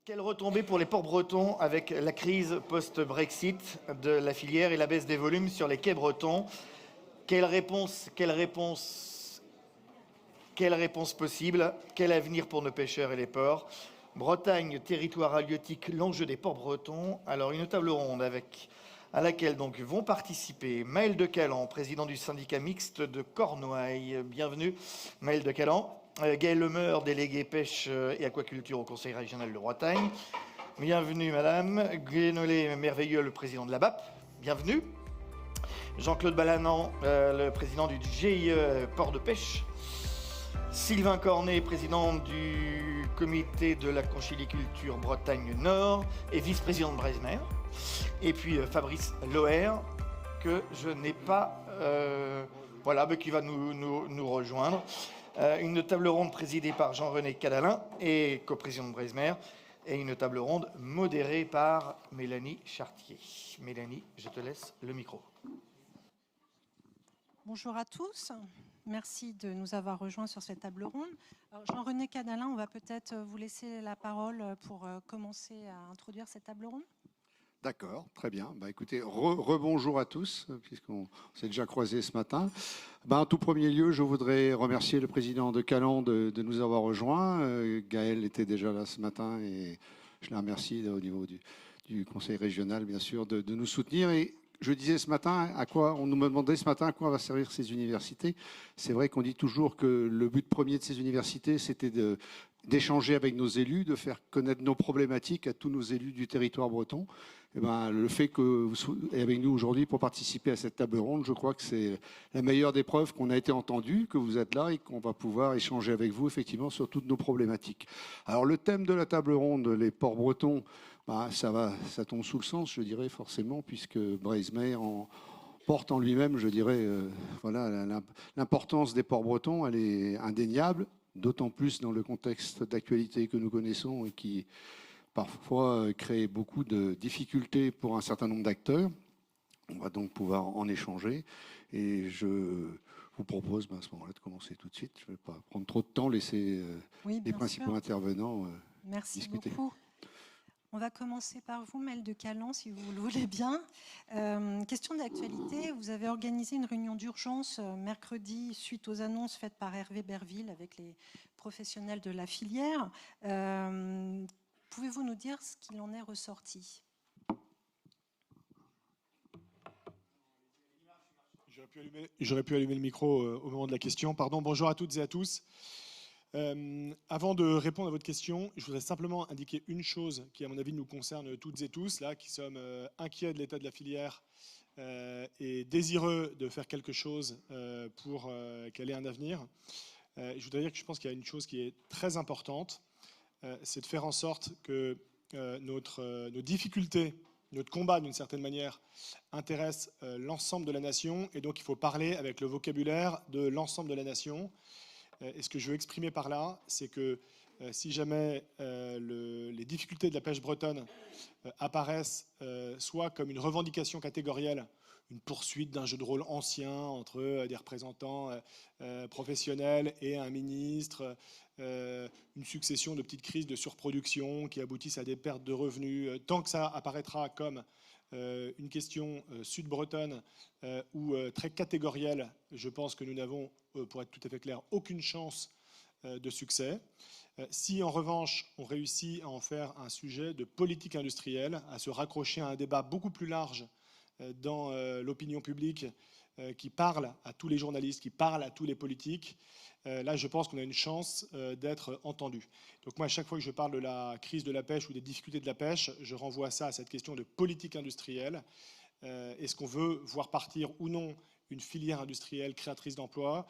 Quelle retombée pour les ports bretons avec la crise post-Brexit de la filière et la baisse des volumes sur les quais bretons? Quelle réponse possible? Quel avenir pour nos pêcheurs et les ports? Bretagne, territoire halieutique, l'enjeu des ports bretons. Alors une table ronde à laquelle donc vont participer Maël de Calan, président du syndicat mixte de Cornouailles. Bienvenue Maël de Calan. Gaël Lemeur, délégué pêche et aquaculture au Conseil régional de Bretagne. Bienvenue madame. Guénolé Merveilleux, le président de la BAP. Bienvenue. Jean-Claude Balanant, le président du GIE Port de Pêche. Sylvain Cornet, président du comité de la conchyliculture Bretagne Nord et vice-président de Breizhmer. Et puis Fabrice Loher, que je n'ai pas... mais qui va nous rejoindre. Une table ronde présidée par Jean-René Cadalin et coprésident de Breizhmer. Et une table ronde modérée par Mélanie Chartier. Mélanie, je te laisse le micro. Bonjour à tous, merci de nous avoir rejoints sur cette table ronde. Jean-René Cadalin, on va peut-être vous laisser la parole pour commencer à introduire cette table ronde. D'accord, très bien. Écoutez, rebonjour à tous, puisqu'on s'est déjà croisés ce matin. En tout premier lieu, je voudrais remercier le président de Calan de nous avoir rejoints. Gaël était déjà là ce matin et je le remercie au niveau du conseil régional, bien sûr, de nous soutenir. Et je disais ce matin, on nous demandait ce matin à quoi va servir ces universités. C'est vrai qu'on dit toujours que le but premier de ces universités, c'était d'échanger avec nos élus, de faire connaître nos problématiques à tous nos élus du territoire breton. Le fait que vous soyez avec nous aujourd'hui pour participer à cette table ronde, je crois que c'est la meilleure des preuves qu'on a été entendu, que vous êtes là et qu'on va pouvoir échanger avec vous effectivement sur toutes nos problématiques. Alors le thème de la table ronde, les ports bretons, ça tombe sous le sens, je dirais forcément, puisque Breizhmer porte en lui-même, je dirais, l'importance des ports bretons, elle est indéniable, d'autant plus dans le contexte d'actualité que nous connaissons et qui parfois crée beaucoup de difficultés pour un certain nombre d'acteurs. On va donc pouvoir en échanger et je vous propose à ce moment-là de commencer tout de suite. Je ne vais pas prendre trop de temps, laisser les principaux intervenants discuter. Merci beaucoup. On va commencer par vous, Maël de Calan, si vous le voulez bien. Question d'actualité, vous avez organisé une réunion d'urgence mercredi suite aux annonces faites par Hervé Berville avec les professionnels de la filière. Pouvez-vous nous dire ce qu'il en est ressorti ? J'aurais pu allumer le micro au moment de la question. Pardon, bonjour à toutes et à tous. Avant de répondre à votre question, je voudrais simplement indiquer une chose qui, à mon avis, nous concerne toutes et tous, là, qui sommes inquiets de l'état de la filière et désireux de faire quelque chose pour qu'elle ait un avenir. Je voudrais dire que je pense qu'il y a une chose qui est très importante, c'est de faire en sorte que nos difficultés, notre combat, d'une certaine manière, intéresse l'ensemble de la nation. Et donc, il faut parler avec le vocabulaire de l'ensemble de la nation. Et ce que je veux exprimer par là, c'est que si jamais les difficultés de la pêche bretonne apparaissent soit comme une revendication catégorielle, une poursuite d'un jeu de rôle ancien entre des représentants professionnels et un ministre, une succession de petites crises de surproduction qui aboutissent à des pertes de revenus, tant que ça apparaîtra comme une question sud-bretonne ou très catégorielle, je pense que nous n'avons, pour être tout à fait clair, aucune chance de succès. Si en revanche on réussit à en faire un sujet de politique industrielle, à se raccrocher à un débat beaucoup plus large dans l'opinion publique qui parle à tous les journalistes, qui parle à tous les politiques, là je pense qu'on a une chance d'être entendu. Donc moi à chaque fois que je parle de la crise de la pêche ou des difficultés de la pêche, je renvoie ça à cette question de politique industrielle. Est-ce qu'on veut voir partir ou non une filière industrielle créatrice d'emplois?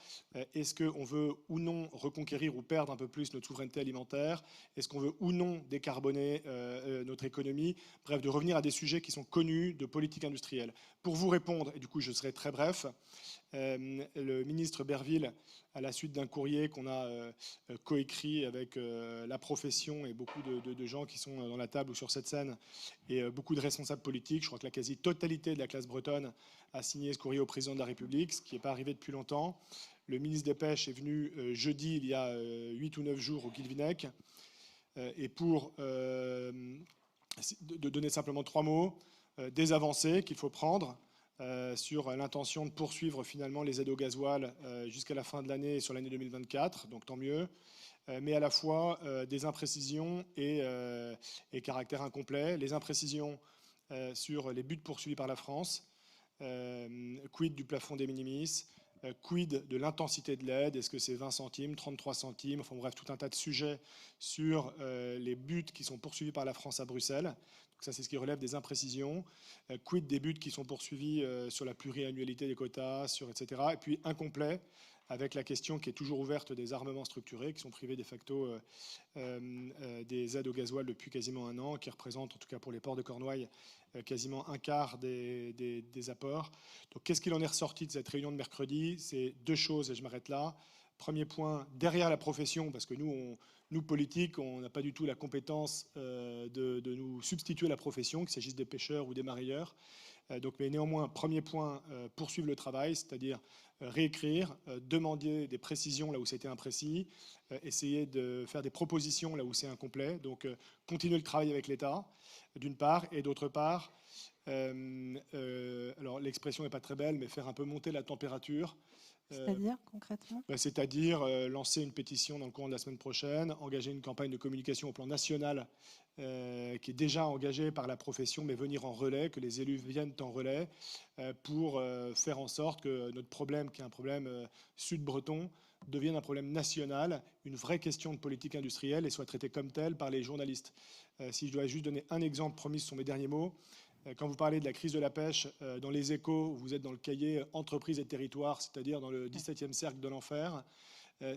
Est-ce qu'on veut ou non reconquérir ou perdre un peu plus notre souveraineté alimentaire? Est-ce qu'on veut ou non décarboner notre économie? Bref, de revenir à des sujets qui sont connus de politique industrielle. Pour vous répondre, et du coup je serai très bref, le ministre Berville, à la suite d'un courrier qu'on a coécrit avec la profession et beaucoup de gens qui sont dans la table ou sur cette scène, et beaucoup de responsables politiques, je crois que la quasi-totalité de la classe bretonne a signé ce courrier au président de la République, ce qui n'est pas arrivé depuis longtemps. Le ministre des Pêches est venu jeudi, il y a 8 ou 9 jours, au Guilvinec, et pour de donner simplement 3 mots, des avancées qu'il faut prendre sur l'intention de poursuivre finalement les aides au gasoil jusqu'à la fin de l'année, sur l'année 2024, donc tant mieux, mais à la fois des imprécisions et caractère incomplet. Les imprécisions sur les buts poursuivis par la France, quid du plafond des minimis, quid de l'intensité de l'aide, est-ce que c'est 20 centimes, 33 centimes, enfin bref, tout un tas de sujets sur les buts qui sont poursuivis par la France à Bruxelles. Donc ça, c'est ce qui relève des imprécisions. Quid des buts qui sont poursuivis sur la pluriannualité des quotas, etc. Et puis incomplet, avec la question qui est toujours ouverte des armements structurés, qui sont privés de facto des aides au gasoil depuis quasiment un an, qui représentent, en tout cas pour les ports de Cornouailles, quasiment un quart des apports. Donc qu'est-ce qu'il en est ressorti de cette réunion de mercredi? C'est 2 choses, et je m'arrête là. Premier point, derrière la profession, parce que nous politiques, on n'a pas du tout la compétence de nous substituer à la profession, qu'il s'agisse des pêcheurs ou des mareyeurs. Mais néanmoins, premier point, poursuivre le travail, c'est-à-dire réécrire, demander des précisions là où c'était imprécis, essayer de faire des propositions là où c'est incomplet. Donc continuer le travail avec l'État, d'une part, et d'autre part, alors l'expression n'est pas très belle, mais faire un peu monter la température. C'est-à-dire concrètement? C'est-à-dire lancer une pétition dans le courant de la semaine prochaine, engager une campagne de communication au plan national qui est déjà engagée par la profession, mais venir en relais, que les élus viennent en relais pour faire en sorte que notre problème, qui est un problème sud-breton, devienne un problème national, une vraie question de politique industrielle et soit traité comme tel par les journalistes. Si je dois juste donner un exemple, promis, ce sont mes derniers mots. Quand vous parlez de la crise de la pêche, dans les Échos, vous êtes dans le cahier entreprise et territoire, c'est-à-dire dans le 17e cercle de l'enfer.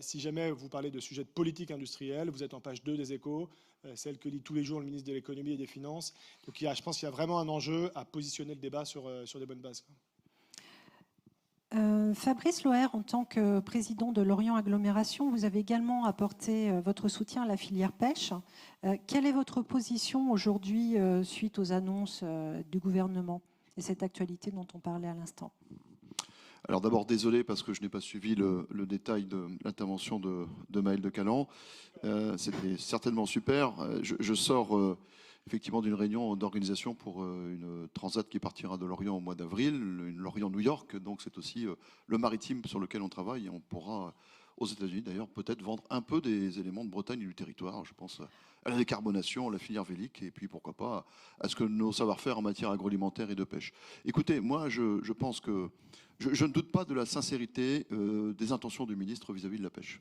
Si jamais vous parlez de sujets de politique industrielle, vous êtes en page 2 des Échos, celle que lit tous les jours le ministre de l'économie et des finances. Donc je pense qu'il y a vraiment un enjeu à positionner le débat sur des bonnes bases. Fabrice Loher, en tant que président de Lorient Agglomération, vous avez également apporté votre soutien à la filière pêche. Quelle est votre position aujourd'hui suite aux annonces du gouvernement et cette actualité dont on parlait à l'instant? Alors d'abord, désolé parce que je n'ai pas suivi le détail de l'intervention de Maëlle de Caland. C'était certainement super. Je sors effectivement d'une réunion d'organisation pour une transat qui partira de Lorient au mois d'avril, une Lorient-New York. Donc c'est aussi le maritime sur lequel on travaille. Et on pourra, aux États-Unis d'ailleurs, peut-être vendre un peu des éléments de Bretagne et du territoire. Je pense à la décarbonation, à la filière vélique, et puis pourquoi pas à ce que nos savoir-faire en matière agroalimentaire et de pêche. Écoutez, moi je pense que je ne doute pas de la sincérité des intentions du ministre vis-à-vis de la pêche.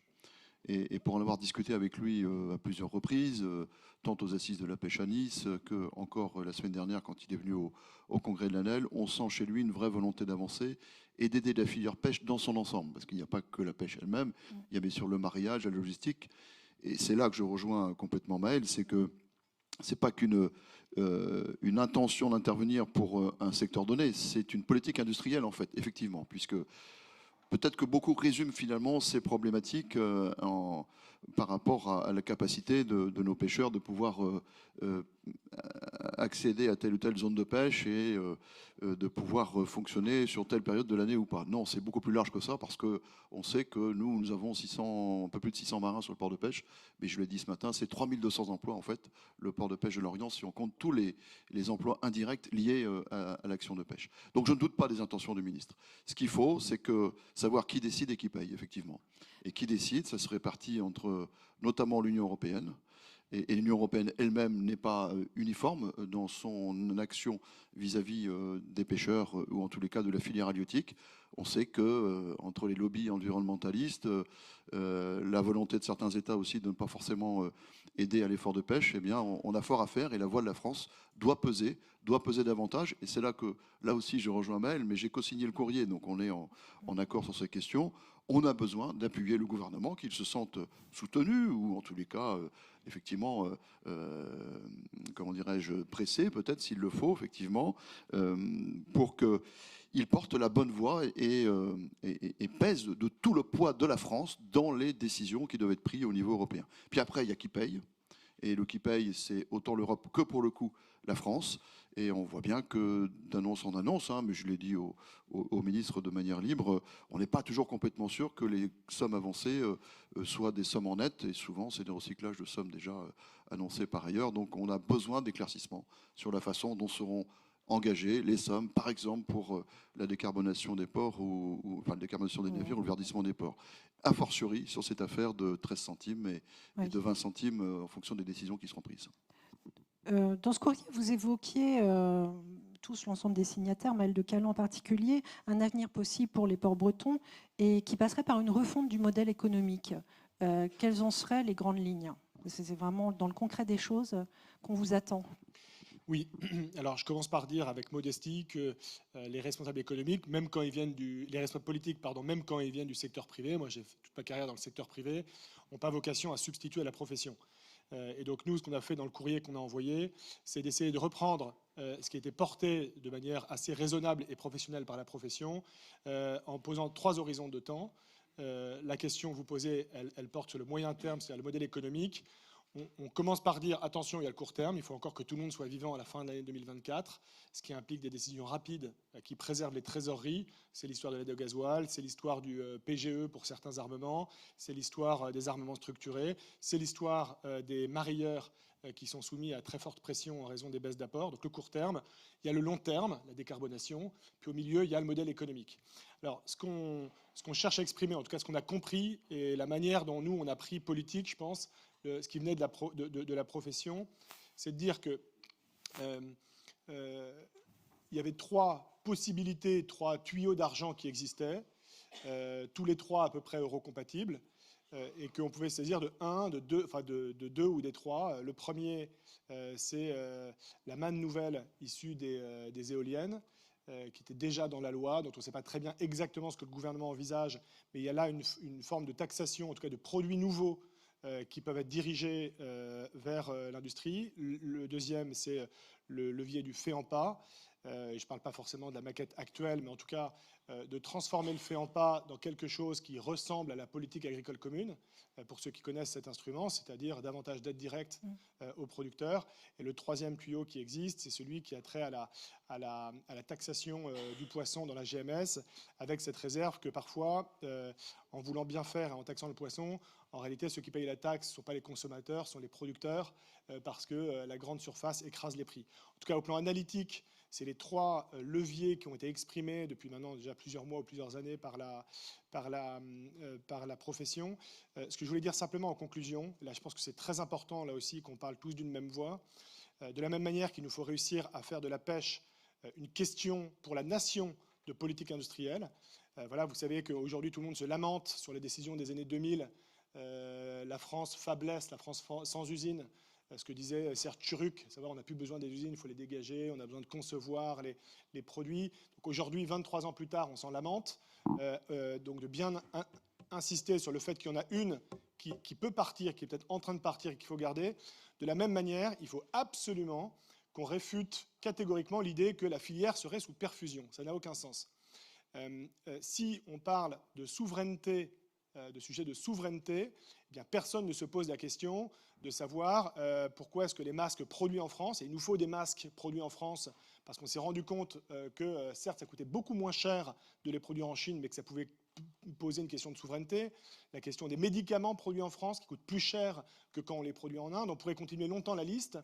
Et pour en avoir discuté avec lui à plusieurs reprises, tant aux assises de la pêche à Nice que encore la semaine dernière quand il est venu au congrès de l'ANEL, on sent chez lui une vraie volonté d'avancer et d'aider la filière pêche dans son ensemble. Parce qu'il n'y a pas que la pêche elle-même, il y a bien sûr le mariage, la logistique. Et c'est là que je rejoins complètement Maëlle, c'est que c'est pas qu'une une intention d'intervenir pour un secteur donné, c'est une politique industrielle en fait, effectivement, puisque peut-être que beaucoup résument finalement ces problématiques par rapport à la capacité de nos pêcheurs de pouvoir accéder à telle ou telle zone de pêche et de pouvoir fonctionner sur telle période de l'année ou pas. Non, c'est beaucoup plus large que ça parce qu'on sait que nous avons un peu plus de 600 marins sur le port de pêche, mais je l'ai dit ce matin, c'est 3200 emplois en fait, le port de pêche de Lorient, si on compte tous les emplois indirects liés à l'action de pêche. Donc je ne doute pas des intentions du ministre. Ce qu'il faut, c'est savoir qui décide et qui paye, effectivement. Et qui décide, ça se répartit entre notamment l'Union européenne. Et l'Union européenne elle-même n'est pas uniforme dans son action vis-à-vis des pêcheurs ou en tous les cas de la filière halieutique. On sait que entre les lobbies environnementalistes, la volonté de certains États aussi de ne pas forcément aider à l'effort de pêche, eh bien, on a fort à faire et la voix de la France doit peser davantage. Et c'est là que, là aussi, je rejoins Maëlle, mais j'ai co-signé le courrier, donc on est en accord sur ces questions. On a besoin d'appuyer le gouvernement, qu'il se sente soutenu ou en tous les cas, effectivement, comment dirais-je, pressé peut-être s'il le faut, effectivement, pour qu'il porte la bonne voie et pèse de tout le poids de la France dans les décisions qui doivent être prises au niveau européen. Puis après, il y a qui paye. Et le qui paye, c'est autant l'Europe que pour le coup la France. Et on voit bien que d'annonce en annonce, mais je l'ai dit au ministre de manière libre, on n'est pas toujours complètement sûr que les sommes avancées soient des sommes en net. Et souvent, c'est des recyclages de sommes déjà annoncées par ailleurs. Donc on a besoin d'éclaircissements sur la façon dont seront engagées les sommes, par exemple pour la décarbonation des ports, enfin la décarbonation des navires ou le verdissement des ports. A fortiori sur cette affaire de 13 centimes et de 20 centimes en fonction des décisions qui seront prises. Dans ce courrier, vous évoquiez, tous l'ensemble des signataires, Maëlle de Caland en particulier, un avenir possible pour les ports bretons et qui passerait par une refonte du modèle économique. Quelles en seraient les grandes lignes? C'est vraiment dans le concret des choses qu'on vous attend. Oui, alors je commence par dire avec modestie que les responsables économiques, même quand ils viennent les responsables politiques, pardon, même quand ils viennent du secteur privé, moi j'ai fait toute ma carrière dans le secteur privé, n'ont pas vocation à substituer à la profession. Et donc nous, ce qu'on a fait dans le courrier qu'on a envoyé, c'est d'essayer de reprendre ce qui a été porté de manière assez raisonnable et professionnelle par la profession, en posant 3 horizons de temps. La question que vous posez, elle porte sur le moyen terme, c'est-à-dire le modèle économique. On commence par dire, attention, il y a le court terme, il faut encore que tout le monde soit vivant à la fin de l'année 2024, ce qui implique des décisions rapides qui préservent les trésoreries. C'est l'histoire de l'aide au gasoil, c'est l'histoire du PGE pour certains armements, c'est l'histoire des armements structurés, c'est l'histoire des mareyeurs qui sont soumis à très forte pression en raison des baisses d'apport. Donc le court terme, il y a le long terme, la décarbonation, puis au milieu, il y a le modèle économique. Alors ce qu'on cherche à exprimer, en tout cas ce qu'on a compris, et la manière dont nous, on a pris politique, je pense, ce qui venait de la profession, c'est de dire que il y avait 3 possibilités, 3 tuyaux d'argent qui existaient, tous les 3 à peu près eurocompatibles, et qu'on pouvait saisir de 1, de 2, enfin de 2 ou des 3. Le premier, c'est la manne nouvelle issue des éoliennes, qui était déjà dans la loi, dont on ne sait pas très bien exactement ce que le gouvernement envisage, mais il y a là une forme de taxation, en tout cas de produits nouveaux, qui peuvent être dirigés vers l'industrie. Le deuxième, c'est le levier du fait en pas. Je ne parle pas forcément de la maquette actuelle, mais en tout cas de transformer le fait en pas dans quelque chose qui ressemble à la politique agricole commune, pour ceux qui connaissent cet instrument, c'est-à-dire davantage d'aide directe aux producteurs. Et le troisième tuyau qui existe, c'est celui qui a trait à la taxation du poisson dans la GMS, avec cette réserve que parfois, en voulant bien faire et en taxant le poisson, en réalité, ceux qui payent la taxe ne sont pas les consommateurs, sont les producteurs, parce que la grande surface écrase les prix. En tout cas, au plan analytique, c'est les 3 leviers qui ont été exprimés depuis maintenant déjà plusieurs mois ou plusieurs années par la profession. Ce que je voulais dire simplement en conclusion, là je pense que c'est très important là aussi qu'on parle tous d'une même voix, de la même manière qu'il nous faut réussir à faire de la pêche une question pour la nation de politique industrielle. Voilà, vous savez qu'aujourd'hui tout le monde se lamente sur les décisions des années 2000, la France fablesse, la France sans usine. Ce que disait Serge Tchuruk, à savoir on n'a plus besoin des usines, il faut les dégager, on a besoin de concevoir les produits. Donc aujourd'hui, 23 ans plus tard, on s'en lamente. Donc de bien insister sur le fait qu'il y en a une qui peut partir, qui est peut-être en train de partir et qu'il faut garder. De la même manière, il faut absolument qu'on réfute catégoriquement l'idée que la filière serait sous perfusion. Ça n'a aucun sens. Si on parle de souveraineté, de sujets de souveraineté, eh bien, personne ne se pose la question de savoir pourquoi est-ce que les masques produits en France, et il nous faut des masques produits en France, parce qu'on s'est rendu compte que certes ça coûtait beaucoup moins cher de les produire en Chine, mais que ça pouvait poser une question de souveraineté. La question des médicaments produits en France qui coûtent plus cher que quand on les produit en Inde. On pourrait continuer longtemps la liste.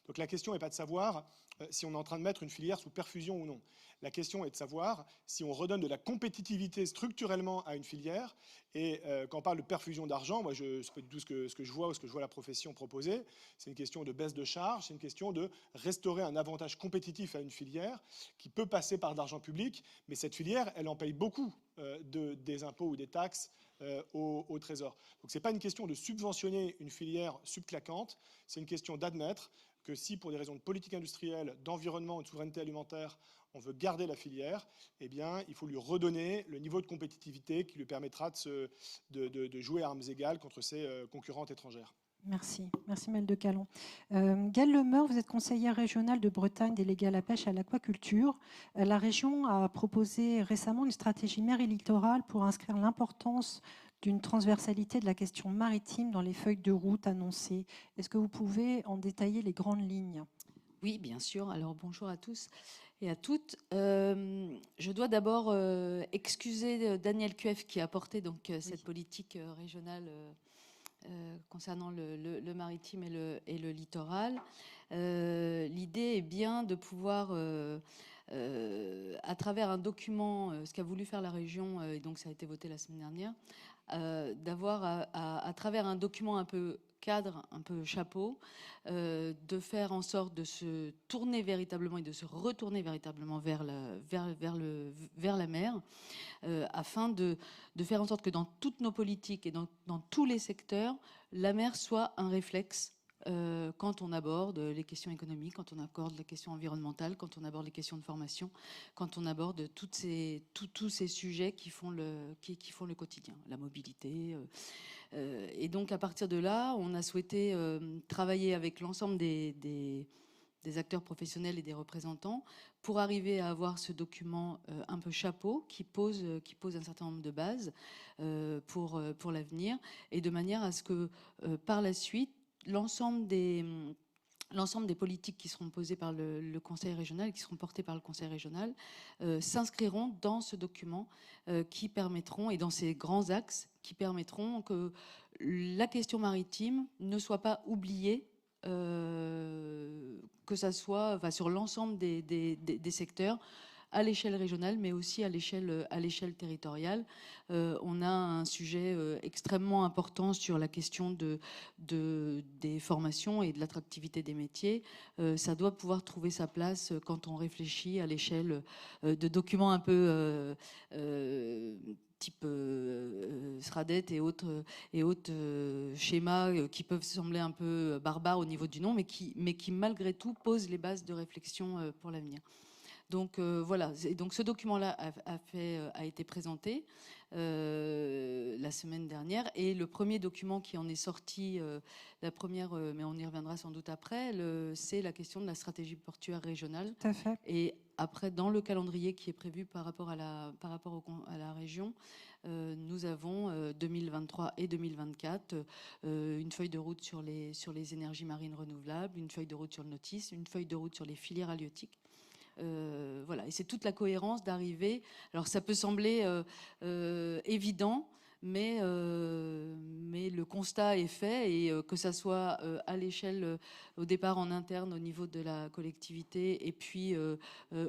Donc la question n'est pas de savoir si on est en train de mettre une filière sous perfusion ou non. La question est de savoir si on redonne de la compétitivité structurellement à une filière. Et quand on parle de perfusion d'argent, moi, c'est pas du tout ce que je vois ou ce que je vois la profession proposer. C'est une question de baisse de charges, c'est une question de restaurer un avantage compétitif à une filière qui peut passer par de l'argent public, mais cette filière, elle en paye beaucoup des impôts ou des taxes au Trésor. Donc ce n'est pas une question de subventionner une filière subclaquante, c'est une question d'admettre que si, pour des raisons de politique industrielle, d'environnement et de souveraineté alimentaire, on veut garder la filière, eh bien, il faut lui redonner le niveau de compétitivité qui lui permettra de jouer à armes égales contre ses concurrentes étrangères. Merci. Merci Maëlle de Caland. Gaëlle Lemeur, vous êtes conseillère régionale de Bretagne déléguée à la pêche et à l'aquaculture. La région a proposé récemment une stratégie mer et littoral pour inscrire l'importance d'une transversalité de la question maritime dans les feuilles de route annoncées. Est-ce que vous pouvez en détailler les grandes lignes ? Oui, bien sûr. Alors bonjour à tous et à toutes. Je dois d'abord excuser Daniel Cueff qui a porté donc cette politique régionale concernant le maritime et le littoral. L'idée est bien de pouvoir, à travers un document, ce qu'a voulu faire la région, et donc ça a été voté la semaine dernière, d'avoir à travers un document un peu cadre, un peu chapeau, de faire en sorte de se tourner véritablement et de se retourner véritablement vers la mer, afin de faire en sorte que dans toutes nos politiques et dans tous les secteurs, la mer soit un réflexe quand on aborde les questions économiques, quand on aborde les questions environnementales, quand on aborde les questions de formation, quand on aborde tous ces sujets qui font le quotidien, la mobilité. Et donc à partir de là, on a souhaité travailler avec l'ensemble des acteurs professionnels et des représentants pour arriver à avoir ce document un peu chapeau qui pose un certain nombre de bases pour l'avenir, et de manière à ce que par la suite, l'ensemble des politiques qui seront posées par le Conseil régional, qui seront portées par le Conseil régional, s'inscriront dans ce document qui permettront, et dans ces grands axes, qui permettront que la question maritime ne soit pas oubliée, que ça soit sur l'ensemble des secteurs, à l'échelle régionale, mais aussi à l'échelle territoriale. On a un sujet extrêmement important sur la question des formations et de l'attractivité des métiers. Ça doit pouvoir trouver sa place quand on réfléchit à l'échelle de documents un peu type SRADET et autres schémas qui peuvent sembler un peu barbares au niveau du nom, mais qui malgré tout posent les bases de réflexion pour l'avenir. Donc voilà, donc ce document-là a été présenté la semaine dernière, et le premier document qui en est sorti, mais on y reviendra sans doute après, c'est la question de la stratégie portuaire régionale. Tout à fait. Et après, dans le calendrier qui est prévu par rapport à la région, nous avons 2023 et 2024 une feuille de route sur les énergies marines renouvelables, une feuille de route sur le nautisme, une feuille de route sur les filières halieutiques. Voilà, et c'est toute la cohérence d'arriver. Alors ça peut sembler évident, mais le constat est fait, et que ça soit à l'échelle, au départ en interne au niveau de la collectivité, et puis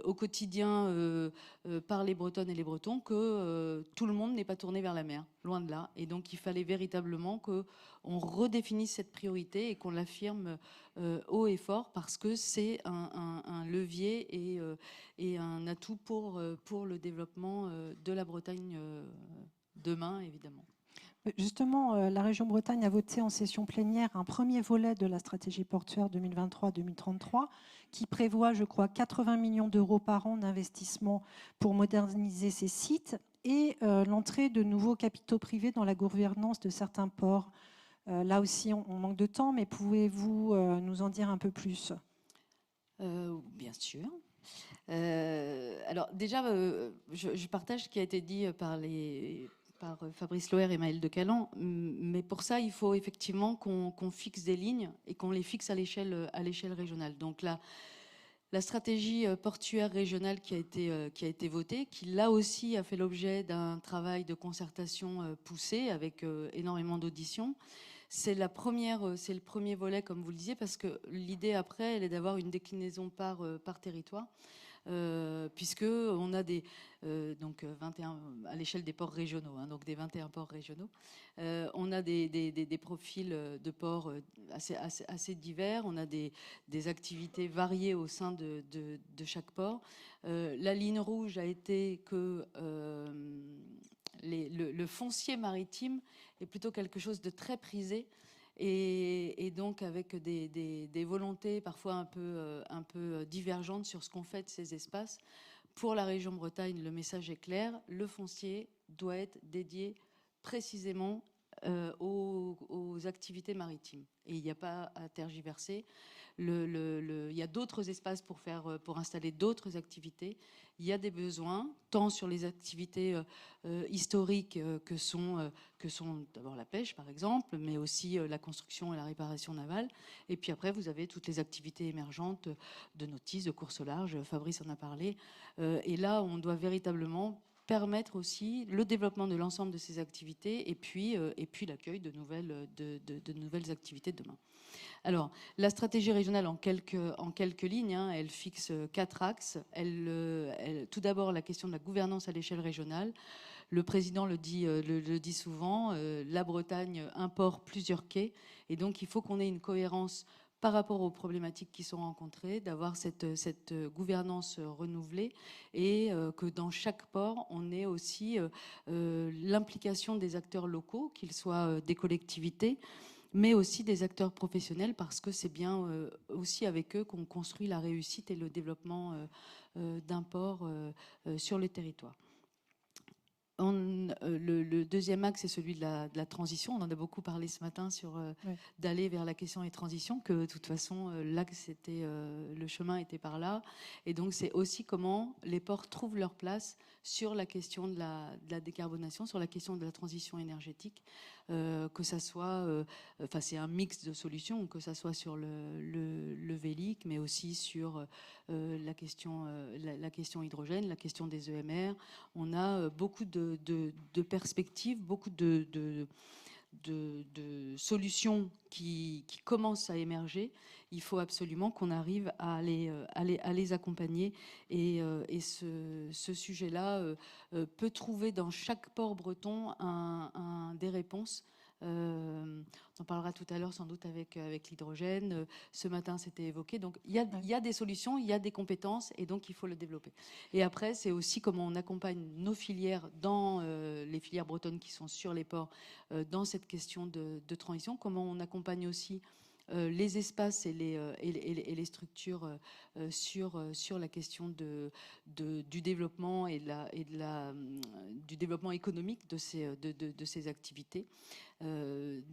au quotidien par les Bretonnes et les Bretons, que tout le monde n'est pas tourné vers la mer, loin de là. Et donc il fallait véritablement qu'on redéfinisse cette priorité et qu'on l'affirme haut et fort, parce que c'est un levier et un atout pour le développement de la Bretagne demain, évidemment. Justement, la région Bretagne a voté en session plénière un premier volet de la stratégie portuaire 2023-2033 qui prévoit, je crois, 80 millions d'euros par an d'investissement pour moderniser ces sites et l'entrée de nouveaux capitaux privés dans la gouvernance de certains ports. Là aussi, on manque de temps, mais pouvez-vous nous en dire un peu plus ? Bien sûr. Alors déjà, je partage ce qui a été dit par Fabrice Loher et Maëlle de Calan, mais pour ça, il faut effectivement qu'on fixe des lignes et qu'on les fixe à l'échelle régionale. Donc la stratégie portuaire régionale qui a été votée, qui là aussi a fait l'objet d'un travail de concertation poussé avec énormément d'auditions. C'est le premier volet, comme vous le disiez, parce que l'idée après, elle est d'avoir une déclinaison par territoire. Puisque on a donc 21 à l'échelle des ports régionaux, donc des 21 ports régionaux, on a des profils de ports assez divers, on a des activités variées au sein de chaque port. La ligne rouge a été que le foncier maritime est plutôt quelque chose de très prisé. Et donc avec des volontés parfois un peu divergentes sur ce qu'on fait de ces espaces. Pour la région Bretagne, le message est clair, le foncier doit être dédié précisément aux activités maritimes. Et il n'y a pas à tergiverser. il y a d'autres espaces pour installer d'autres activités. Il y a des besoins, tant sur les activités historiques que sont d'abord la pêche, par exemple, mais aussi la construction et la réparation navale. Et puis après, vous avez toutes les activités émergentes de notice, de course au large. Fabrice en a parlé. Et là, on doit véritablement permettre aussi le développement de l'ensemble de ces activités et puis l'accueil de nouvelles activités de demain. Alors, la stratégie régionale, en quelques lignes, hein, elle fixe 4 axes. Tout d'abord, la question de la gouvernance à l'échelle régionale. Le président le dit souvent, la Bretagne importe plusieurs quais, et donc il faut qu'on ait une cohérence par rapport aux problématiques qui sont rencontrées, d'avoir cette gouvernance renouvelée, et que dans chaque port, on ait aussi l'implication des acteurs locaux, qu'ils soient des collectivités, mais aussi des acteurs professionnels, parce que c'est bien aussi avec eux qu'on construit la réussite et le développement d'un port sur le territoire. Le deuxième axe, c'est celui de la transition. On en a beaucoup parlé ce matin sur d'aller vers la question des transitions, que de toute façon, l'axe le chemin était par là. Et donc, c'est aussi comment les ports trouvent leur place sur la question de la décarbonation, sur la question de la transition énergétique, que ça soit, c'est un mix de solutions, que ça soit sur le vélic, mais aussi sur la question hydrogène, la question des EMR. On a beaucoup de perspectives, beaucoup de solutions qui commencent à émerger. Il faut absolument qu'on arrive à les accompagner. Et ce sujet-là peut trouver dans chaque port breton des réponses. On en parlera tout à l'heure sans doute avec l'hydrogène. Ce matin, c'était évoqué. Donc, il y a des solutions, il y a des compétences, et donc il faut le développer. Et après, c'est aussi comment on accompagne nos filières, dans les filières bretonnes qui sont sur les ports, dans cette question de transition. Comment on accompagne aussi les espaces et les structures sur la question du développement du développement économique de ces activités.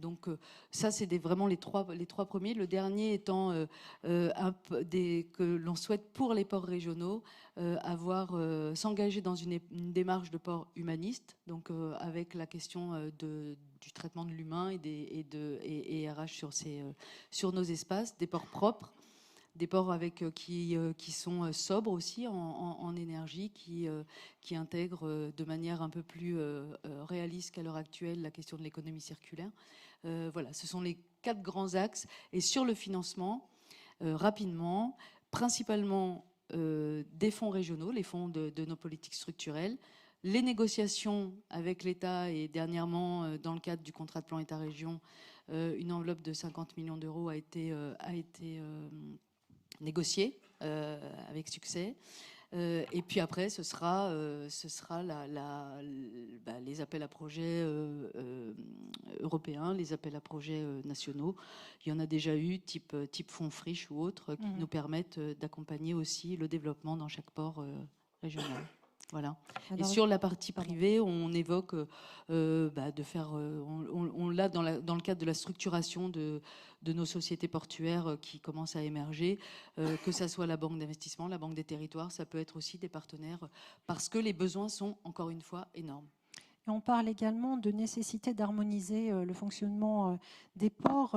Donc ça, c'est vraiment les trois premiers. Le dernier étant que l'on souhaite pour les ports régionaux s'engager dans une démarche de port humaniste, donc avec la question du traitement de l'humain et RH sur nos espaces, des ports propres, des ports qui sont sobres aussi en énergie, qui intègrent de manière un peu plus réaliste qu'à l'heure actuelle la question de l'économie circulaire. Voilà, ce sont les 4 grands axes. Et sur le financement, rapidement, principalement des fonds régionaux, les fonds de nos politiques structurelles, les négociations avec l'État, et dernièrement, dans le cadre du contrat de plan État-région, une enveloppe de 50 millions d'euros a été négociée avec succès. Et puis après, ce sera les appels à projets européens, les appels à projets nationaux. Il y en a déjà eu, type fonds friches ou autres, qui nous permettent d'accompagner aussi le développement dans chaque port régional. Voilà. Alors, et sur la partie privée, on évoque de faire, on l'a dans le cadre de la structuration de nos sociétés portuaires qui commencent à émerger, que ça soit la banque d'investissement, la banque des territoires, ça peut être aussi des partenaires, parce que les besoins sont encore une fois énormes. Et on parle également de nécessité d'harmoniser le fonctionnement des ports.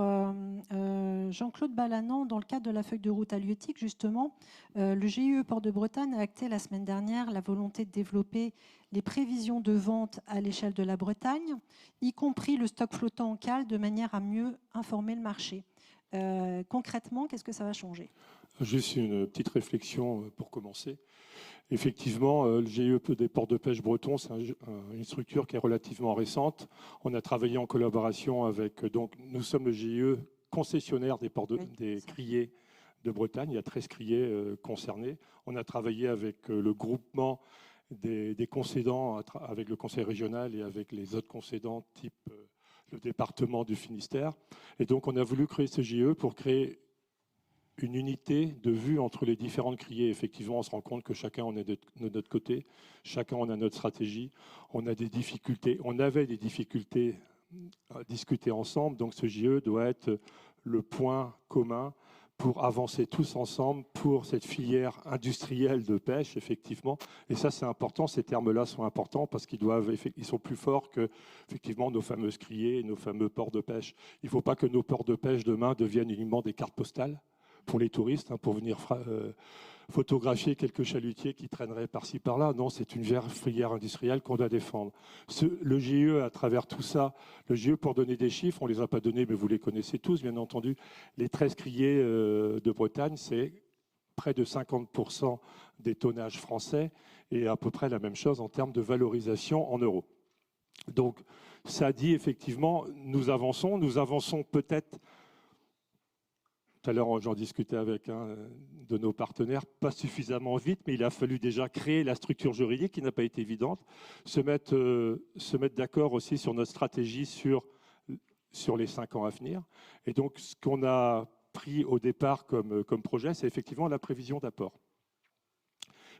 Jean-Claude Balanant, dans le cadre de la feuille de route halieutique, justement, le GIE Port de Bretagne a acté la semaine dernière la volonté de développer les prévisions de vente à l'échelle de la Bretagne, y compris le stock flottant en cale, de manière à mieux informer le marché. Concrètement, qu'est-ce que ça va changer ? Juste une petite réflexion pour commencer. Effectivement, le GIE des ports de pêche bretons, c'est une structure qui est relativement récente. On a travaillé en collaboration avec, donc nous sommes le GIE concessionnaire des ports des criers de Bretagne. Il y a 13 criers concernés. On a travaillé avec le groupement des concédants, avec le conseil régional et avec les autres concédants, type le département du Finistère. Et donc on a voulu créer ce GIE pour créer une unité de vue entre les différentes criées. Effectivement, on se rend compte que chacun en est de notre côté, chacun en a notre stratégie. On a des difficultés, on avait des difficultés à discuter ensemble, donc ce GIE doit être le point commun pour avancer tous ensemble pour cette filière industrielle de pêche, effectivement. Et ça, c'est important, ces termes-là sont importants parce ils sont plus forts que, effectivement, nos fameuses criées et nos fameux ports de pêche. Il ne faut pas que nos ports de pêche demain deviennent uniquement des cartes postales pour les touristes, pour venir photographier quelques chalutiers qui traîneraient par-ci par-là. Non, c'est une filière industrielle qu'on doit défendre. Le GIE, à travers tout ça, le GIE, pour donner des chiffres, on ne les a pas donnés, mais vous les connaissez tous, bien entendu. Les 13 criées de Bretagne, c'est près de 50% des tonnages français et à peu près la même chose en termes de valorisation en euros. Donc, ça dit effectivement, nous avançons peut-être. Tout à l'heure, j'en discutais avec un de nos partenaires, pas suffisamment vite, mais il a fallu déjà créer la structure juridique qui n'a pas été évidente, se mettre d'accord aussi sur notre stratégie sur les 5 ans à venir. Et donc, ce qu'on a pris au départ comme projet, c'est effectivement la prévision d'apport.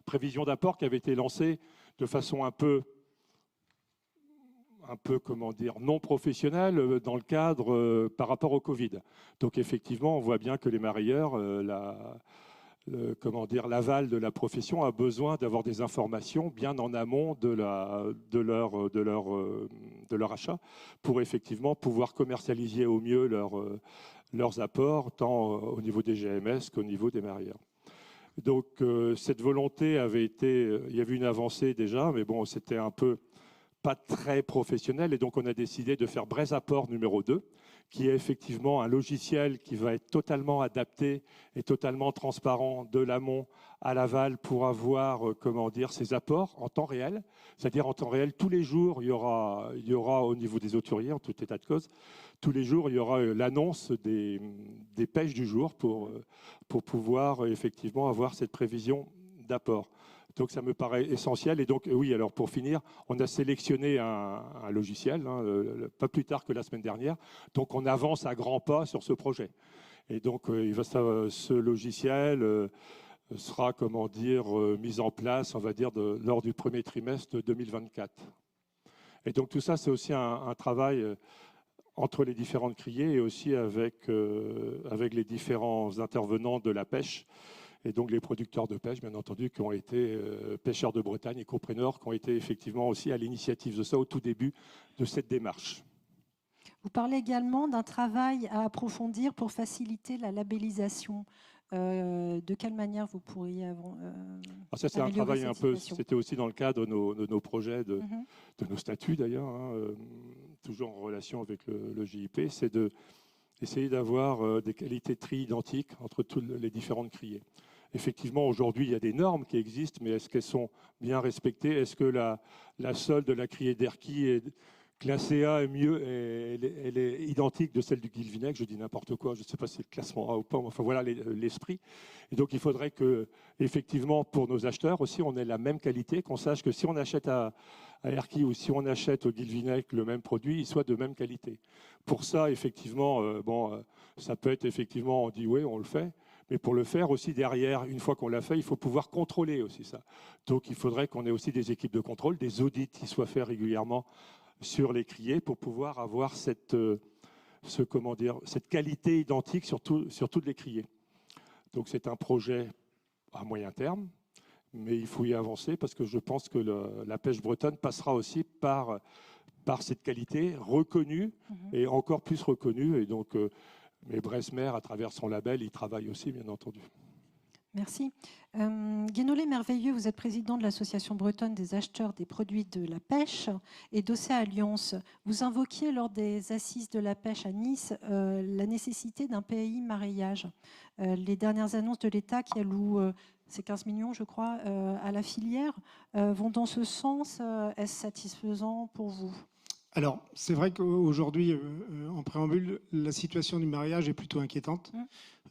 Prévision d'apport qui avait été lancée de façon un peu comment dire, non professionnel dans le cadre par rapport au Covid. Donc effectivement, on voit bien que les marailleurs, l'aval de la profession a besoin d'avoir des informations bien en amont de leur achat pour effectivement pouvoir commercialiser au mieux leurs apports, tant au niveau des GMS qu'au niveau des marailleurs. Donc cette volonté avait été, il y avait une avancée déjà, mais bon, c'était un peu pas très professionnel, et donc on a décidé de faire Bresapport numéro 2, qui est effectivement un logiciel qui va être totalement adapté et totalement transparent de l'amont à l'aval pour avoir, ces apports en temps réel. C'est-à-dire en temps réel, tous les jours, il y aura au niveau des hauturiers, en tout état de cause, tous les jours, il y aura l'annonce des pêches du jour pour pouvoir effectivement avoir cette prévision d'apport. Donc ça me paraît essentiel. Et donc oui, alors pour finir, on a sélectionné un logiciel, pas plus tard que la semaine dernière. Donc on avance à grands pas sur ce projet. Et donc ce logiciel sera, mis en place, on va dire, lors du premier trimestre 2024. Et donc tout ça, c'est aussi un travail entre les différentes criées et aussi avec les différents intervenants de la pêche. Et donc les producteurs de pêche, bien entendu, qui ont été pêcheurs de Bretagne et Compreneur, qui ont été effectivement aussi à l'initiative de ça au tout début de cette démarche. Vous parlez également d'un travail à approfondir pour faciliter la labellisation. De quelle manière vous pourriez ça, c'est un travail un peu, c'était aussi dans le cadre de nos projets, de nos statuts d'ailleurs, toujours en relation avec le JIP, c'est d'essayer d'avoir des qualités de tri identiques entre toutes les différentes criées. Effectivement, aujourd'hui, il y a des normes qui existent, mais est-ce qu'elles sont bien respectées? Est-ce que la solde de la criée d'Erquy est classée A est mieux, elle est identique de celle du Guilvinec? Je dis n'importe quoi, je ne sais pas si c'est le classement A ou pas, mais enfin voilà l'esprit. Et donc il faudrait que, effectivement, pour nos acheteurs aussi, on ait la même qualité, qu'on sache que si on achète à Erquy ou si on achète au Guilvinec le même produit, il soit de même qualité. Pour ça, effectivement, ça peut être effectivement, on dit oui, on le fait. Mais pour le faire aussi derrière, une fois qu'on l'a fait, il faut pouvoir contrôler aussi ça. Donc il faudrait qu'on ait aussi des équipes de contrôle, des audits qui soient faits régulièrement sur les criées pour pouvoir avoir cette qualité identique sur toutes les criées. Donc c'est un projet à moyen terme, mais il faut y avancer parce que je pense que la pêche bretonne passera aussi par cette qualité reconnue et encore plus reconnue. Et donc, mais Bresmer, à travers son label, il travaille aussi, bien entendu. Merci. Guénolé Merveilleux, vous êtes président de l'Association bretonne des acheteurs des produits de la pêche et d'Océan Alliance. Vous invoquiez lors des assises de la pêche à Nice la nécessité d'un PAI maraillage. Les dernières annonces de l'État qui allouent ces 15 millions, je crois, à la filière vont dans ce sens. Est-ce satisfaisant pour vous ? Alors, c'est vrai qu'aujourd'hui, en préambule, la situation du mariage est plutôt inquiétante.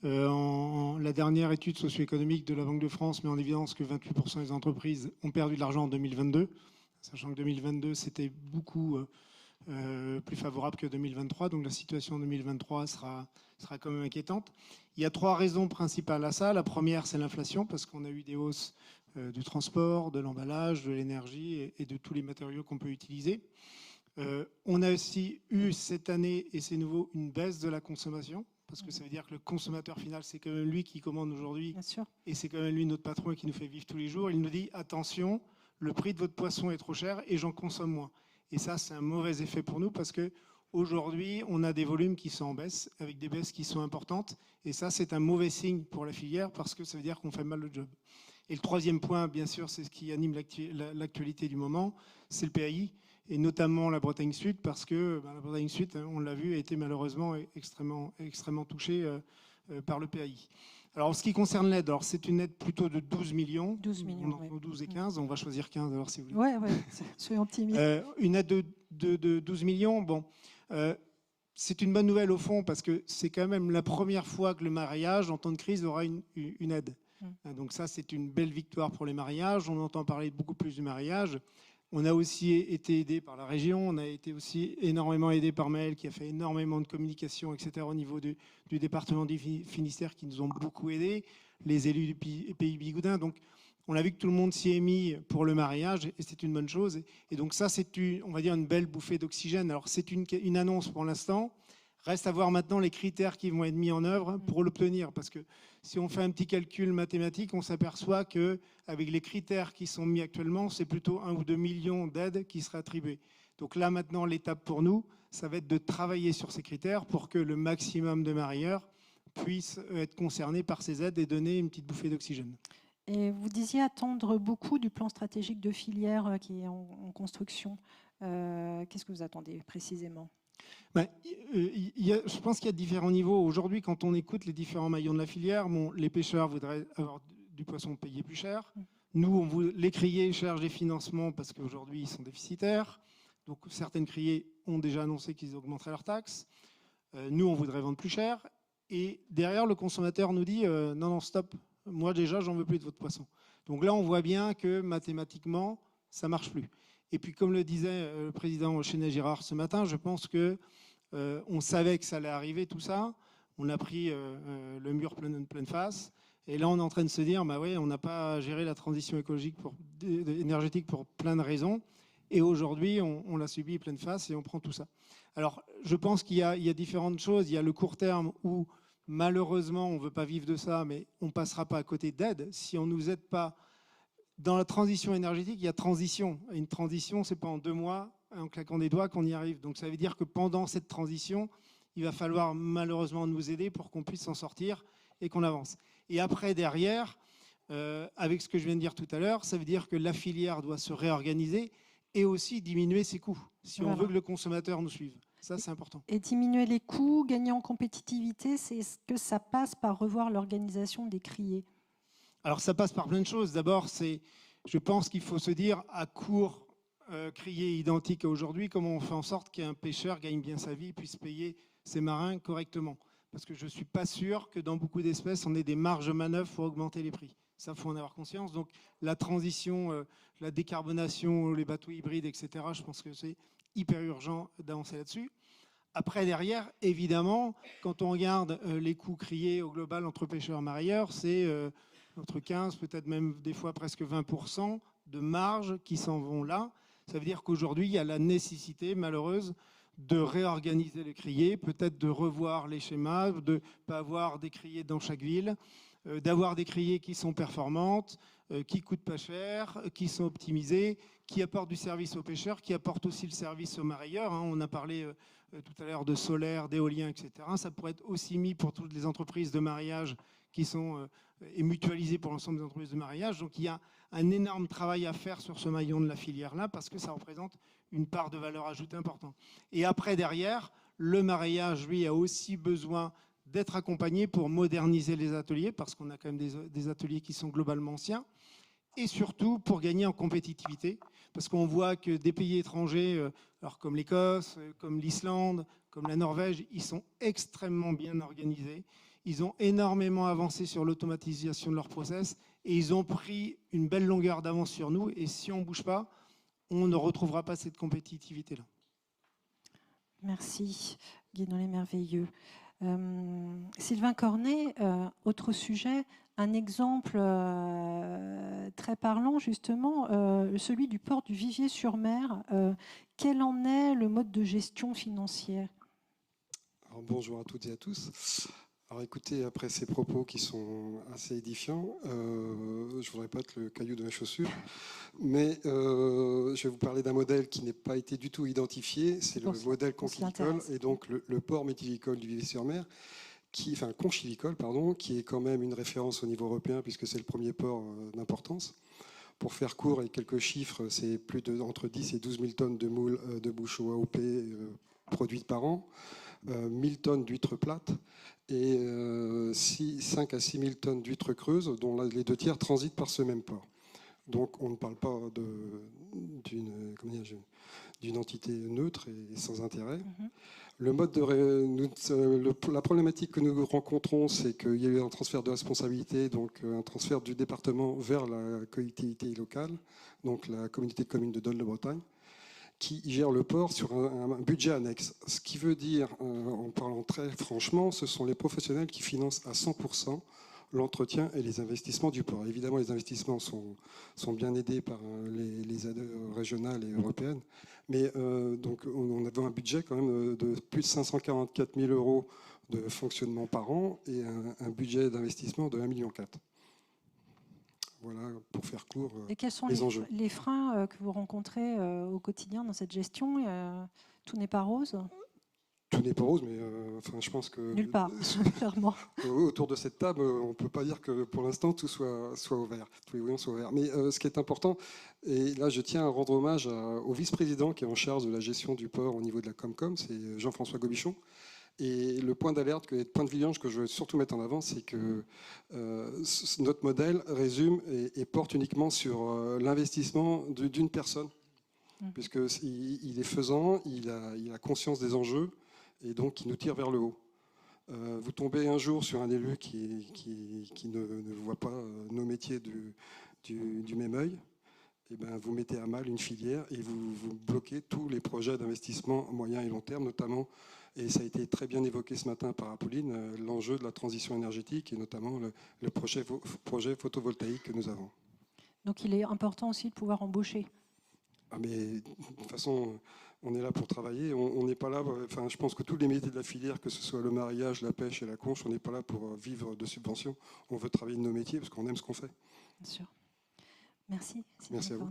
La dernière étude socio-économique de la Banque de France met en évidence que 28% des entreprises ont perdu de l'argent en 2022, sachant que 2022, c'était beaucoup plus favorable que 2023. Donc la situation en 2023 sera quand même inquiétante. Il y a 3 raisons principales à ça. La première, c'est l'inflation, parce qu'on a eu des hausses du transport, de l'emballage, de l'énergie et de tous les matériaux qu'on peut utiliser. On a aussi eu cette année, et c'est nouveau, une baisse de la consommation, parce que ça veut dire que le consommateur final, c'est quand même lui qui commande aujourd'hui, Bien sûr. et c'est quand même lui notre patron et qui nous fait vivre tous les jours. Il nous dit attention, le prix de votre poisson est trop cher et j'en consomme moins. Et ça, c'est un mauvais effet pour nous parce que aujourd'hui, on a des volumes qui sont en baisse, avec des baisses qui sont importantes. Et ça, c'est un mauvais signe pour la filière parce que ça veut dire qu'on fait mal le job. Et le troisième point, bien sûr, c'est ce qui anime l'actualité du moment, c'est le PAI, et notamment la Bretagne Sud, parce que la Bretagne Sud, on l'a vu, a été malheureusement extrêmement touchée par le PAI. Alors, en ce qui concerne l'aide, alors c'est une aide plutôt de 12 millions. 12 millions, On en 12 et 15, on va choisir 15 alors si vous voulez. Ouais, soyons optimistes. Une aide de 12 millions, bon, c'est une bonne nouvelle au fond parce que c'est quand même la première fois que le mariage en temps de crise aura une aide. Donc ça, c'est une belle victoire pour les mariages. On entend parler beaucoup plus du mariage. On a aussi été aidé par la région. On a été aussi énormément aidé par Maël qui a fait énormément de communication, etc. au niveau du département du Finistère qui nous ont beaucoup aidés. Les élus du Pays Bigoudin. Donc on a vu que tout le monde s'y est mis pour le mariage et c'est une bonne chose. Et donc ça, c'est, on va dire, une belle bouffée d'oxygène. Alors c'est une annonce pour l'instant. Reste à voir maintenant les critères qui vont être mis en œuvre pour l'obtenir. Parce que si on fait un petit calcul mathématique, on s'aperçoit qu'avec les critères qui sont mis actuellement, c'est plutôt 1 ou 2 millions d'aides qui seraient attribuées. Donc là, maintenant, l'étape pour nous, ça va être de travailler sur ces critères pour que le maximum de marieurs puissent être concernés par ces aides et donner une petite bouffée d'oxygène. Et vous disiez attendre beaucoup du plan stratégique de filière qui est en construction. Qu'est-ce que vous attendez précisément ? Je pense qu'il y a différents niveaux. Aujourd'hui, quand on écoute les différents maillons de la filière, les pêcheurs voudraient avoir du poisson payé plus cher. Nous, les criers cherchent des financements parce qu'aujourd'hui, ils sont déficitaires. Donc, certaines criers ont déjà annoncé qu'ils augmenteraient leurs taxes. Nous, on voudrait vendre plus cher. Et derrière, le consommateur nous dit non, stop. Moi, déjà, j'en veux plus de votre poisson. Donc là, on voit bien que mathématiquement, ça ne marche plus. Et puis, comme le disait le président Chenet-Girard ce matin, je pense qu'on savait que ça allait arriver, tout ça. On a pris le mur pleine face. Et là, on est en train de se dire, bah ouais, on n'a pas géré la transition écologique énergétique pour plein de raisons. Et aujourd'hui, on l'a subi pleine face et on prend tout ça. Alors, je pense qu'il y a différentes choses. Il y a le court terme où, malheureusement, on ne veut pas vivre de ça, mais on ne passera pas à côté d'aide. Si on ne nous aide pas dans la transition énergétique, il y a transition. Et une transition, ce n'est pas en 2 mois, en claquant des doigts qu'on y arrive. Donc, ça veut dire que pendant cette transition, il va falloir malheureusement nous aider pour qu'on puisse s'en sortir et qu'on avance. Et après, derrière, avec ce que je viens de dire tout à l'heure, ça veut dire que la filière doit se réorganiser et aussi diminuer ses coûts, si on veut que le consommateur nous suive. Ça, c'est important. Et diminuer les coûts, gagner en compétitivité, c'est ce que ça passe par revoir l'organisation des criers. Alors, ça passe par plein de choses. D'abord, je pense qu'il faut se dire, à court crier identique à aujourd'hui, comment on fait en sorte qu'un pêcheur gagne bien sa vie et puisse payer ses marins correctement. Parce que je ne suis pas sûr que dans beaucoup d'espèces, on ait des marges de manœuvre pour augmenter les prix. Ça, il faut en avoir conscience. Donc, la transition, la décarbonation, les bateaux hybrides, etc., je pense que c'est hyper urgent d'avancer là-dessus. Après, derrière, évidemment, quand on regarde les coûts criés au global entre pêcheurs et marieurs, c'est entre 15, peut-être même des fois presque 20% de marge qui s'en vont là. Ça veut dire qu'aujourd'hui, il y a la nécessité malheureuse de réorganiser les criers, peut-être de revoir les schémas, de ne pas avoir des criers dans chaque ville, d'avoir des criers qui sont performantes, qui ne coûtent pas cher, qui sont optimisés, qui apportent du service aux pêcheurs, qui apportent aussi le service aux marieurs. On a parlé tout à l'heure de solaire, d'éolien, etc. Ça pourrait être aussi mis pour toutes les entreprises de mariage qui sont et mutualisées pour l'ensemble des entreprises de mariage. Donc il y a un énorme travail à faire sur ce maillon de la filière-là parce que ça représente une part de valeur ajoutée importante. Et après, derrière, le mariage, lui, a aussi besoin d'être accompagné pour moderniser les ateliers parce qu'on a quand même des ateliers qui sont globalement anciens et surtout pour gagner en compétitivité parce qu'on voit que des pays étrangers, alors comme l'Écosse, comme l'Islande, comme la Norvège, ils sont extrêmement bien organisés. Ils ont énormément avancé sur l'automatisation de leur process et ils ont pris une belle longueur d'avance sur nous. Et si on ne bouge pas, on ne retrouvera pas cette compétitivité-là. Merci, Guénon les Merveilleux. Sylvain Cornet, autre sujet, un exemple très parlant justement, celui du port du Vivier-sur-Mer. Quel en est le mode de gestion financière ? Alors, bonjour à toutes et à tous. Alors écoutez, après ces propos qui sont assez édifiants, je ne voudrais pas être le caillou de la chaussure, mais je vais vous parler d'un modèle qui n'a pas été du tout identifié, c'est le modèle conchilicole, et donc le port méthylicole du Vivier-sur-Mer, conchilicole, pardon, qui est quand même une référence au niveau européen puisque c'est le premier port d'importance. Pour faire court, et quelques chiffres, c'est plus entre 10 et 12 000 tonnes de moules de bouchons AOP produites par an, 1000 tonnes d'huîtres plates et 5 à 6 000 tonnes d'huîtres creuses, dont les 2 tiers transitent par ce même port. Donc on ne parle pas d'une entité neutre et sans intérêt. La problématique que nous rencontrons, c'est qu'il y a eu un transfert de responsabilité, donc un transfert du département vers la collectivité locale, donc la communauté de communes de Dole-de-Bretagne, qui gère le port sur un budget annexe. Ce qui veut dire, en parlant très franchement, ce sont les professionnels qui financent à 100% l'entretien et les investissements du port. Évidemment, les investissements sont bien aidés par les aides régionales et européennes, mais donc on avait un budget quand même de plus de 544 000 euros de fonctionnement par an et un budget d'investissement de 1,4 million. Voilà, pour faire court, et quels sont les enjeux. Les freins que vous rencontrez au quotidien dans cette gestion? Tout n'est pas rose? Tout n'est pas rose, mais je pense que... Nulle part, clairement. Autour de cette table, on ne peut pas dire que pour l'instant tout soit au vert, tous les voyants soient au vert. Mais ce qui est important, et là je tiens à rendre hommage au vice-président qui est en charge de la gestion du port au niveau de la Comcom, c'est Jean-François Gobichon. Et le point d'alerte, le point de vigilance que je veux surtout mettre en avant, c'est que notre modèle résume et porte uniquement sur l'investissement d'une personne, puisqu'il est faisant, il a conscience des enjeux, et donc il nous tire vers le haut. Vous tombez un jour sur un élu qui ne voit pas nos métiers du même œil, et ben vous mettez à mal une filière et vous bloquez tous les projets d'investissement moyen et long terme, notamment, et ça a été très bien évoqué ce matin par Apolline, l'enjeu de la transition énergétique et notamment le projet photovoltaïque que nous avons. Donc il est important aussi de pouvoir embaucher. Ah mais de toute façon, on est là pour travailler, on n'est pas là, je pense que tous les métiers de la filière, que ce soit le mariage, la pêche et la conche, on n'est pas là pour vivre de subventions, on veut travailler de nos métiers parce qu'on aime ce qu'on fait. Bien sûr. Merci. Merci à vous.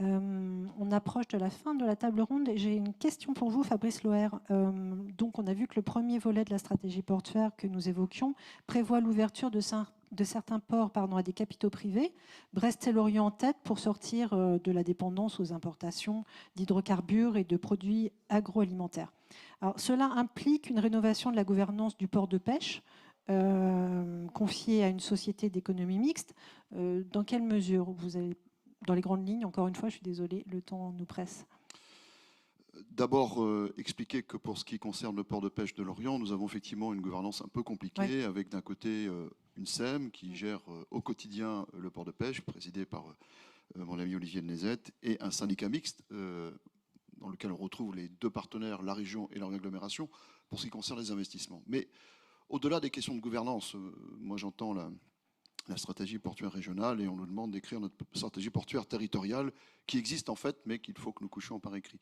On approche de la fin de la table ronde et j'ai une question pour vous, Fabrice Loher. Donc on a vu que le premier volet de la stratégie portuaire que nous évoquions prévoit l'ouverture de certains ports à des capitaux privés. Brest et Lorient en tête pour sortir de la dépendance aux importations d'hydrocarbures et de produits agroalimentaires. Alors, cela implique une rénovation de la gouvernance du port de pêche, confiée à une société d'économie mixte. Dans quelle mesure vous allez, dans les grandes lignes, encore une fois, je suis désolée, le temps nous presse. D'abord, expliquer que pour ce qui concerne le port de pêche de Lorient, nous avons effectivement une gouvernance un peu compliquée, avec d'un côté une SEM qui gère au quotidien le port de pêche, présidé par mon ami Olivier de Nézette, et un syndicat mixte dans lequel on retrouve les deux partenaires, la région et Lorient Agglomération, pour ce qui concerne les investissements. Mais au-delà des questions de gouvernance, moi j'entends la stratégie portuaire régionale et on nous demande d'écrire notre stratégie portuaire territoriale qui existe en fait, mais qu'il faut que nous couchions par écrit.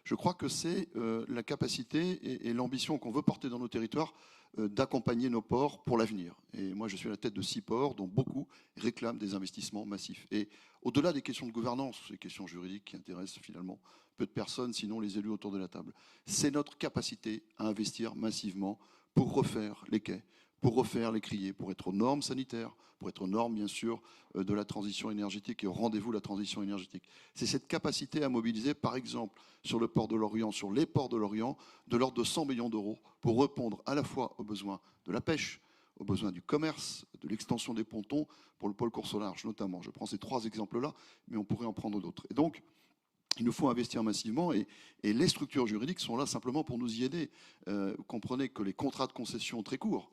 Je crois que c'est la capacité et l'ambition qu'on veut porter dans nos territoires d'accompagner nos ports pour l'avenir. Et moi, je suis à la tête de 6 ports, dont beaucoup réclament des investissements massifs. Et au-delà des questions de gouvernance, ces questions juridiques qui intéressent finalement peu de personnes, sinon les élus autour de la table, c'est notre capacité à investir massivement pour refaire les quais, pour refaire les criers, pour être aux normes sanitaires, pour être aux normes, bien sûr, de la transition énergétique et au rendez-vous de la transition énergétique. C'est cette capacité à mobiliser, par exemple, sur le port de Lorient, sur les ports de Lorient, de l'ordre de 100 millions d'euros pour répondre à la fois aux besoins de la pêche, aux besoins du commerce, de l'extension des pontons, pour le pôle course au large notamment. Je prends ces 3 exemples-là, mais on pourrait en prendre d'autres. Et donc, il nous faut investir massivement et les structures juridiques sont là simplement pour nous y aider. Comprenez que les contrats de concession très courts,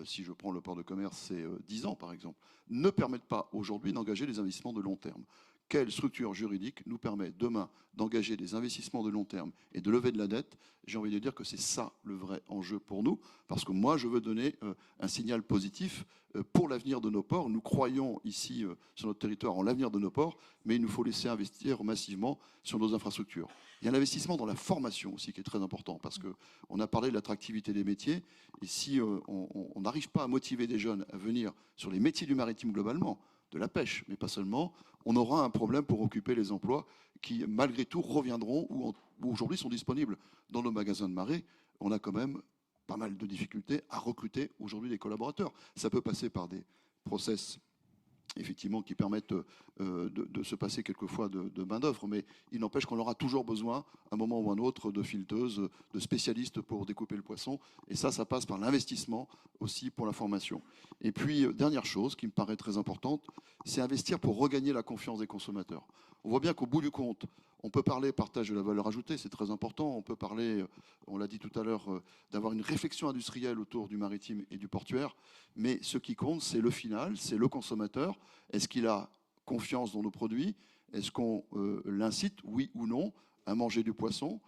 si je prends le port de commerce, c'est 10 ans par exemple, ne permettent pas aujourd'hui d'engager des investissements de long terme. quelle structure juridique nous permet demain d'engager des investissements de long terme et de lever de la dette. J'ai envie de dire que c'est ça le vrai enjeu pour nous, parce que moi, je veux donner un signal positif pour l'avenir de nos ports. Nous croyons ici, sur notre territoire, en l'avenir de nos ports, mais il nous faut laisser investir massivement sur nos infrastructures. Il y a l'investissement dans la formation aussi qui est très important, parce qu'on a parlé de l'attractivité des métiers, et si on n'arrive pas à motiver des jeunes à venir sur les métiers du maritime globalement, de la pêche, mais pas seulement, on aura un problème pour occuper les emplois qui, malgré tout, reviendront ou aujourd'hui sont disponibles dans nos magasins de marée. On a quand même pas mal de difficultés à recruter aujourd'hui des collaborateurs. Ça peut passer par des process effectivement qui permettent de se passer quelquefois de main-d'œuvre, mais il n'empêche qu'on aura toujours besoin, à un moment ou à un autre, de filteuses, de spécialistes pour découper le poisson. Et ça passe par l'investissement aussi pour la formation. Et puis, dernière chose qui me paraît très importante, c'est investir pour regagner la confiance des consommateurs. On voit bien qu'au bout du compte, on peut parler partage de la valeur ajoutée, c'est très important. On peut parler, on l'a dit tout à l'heure, d'avoir une réflexion industrielle autour du maritime et du portuaire. Mais ce qui compte, c'est le final, c'est le consommateur. Est-ce qu'il a confiance dans nos produits? Est-ce qu'on l'incite, oui ou non, à manger du poisson?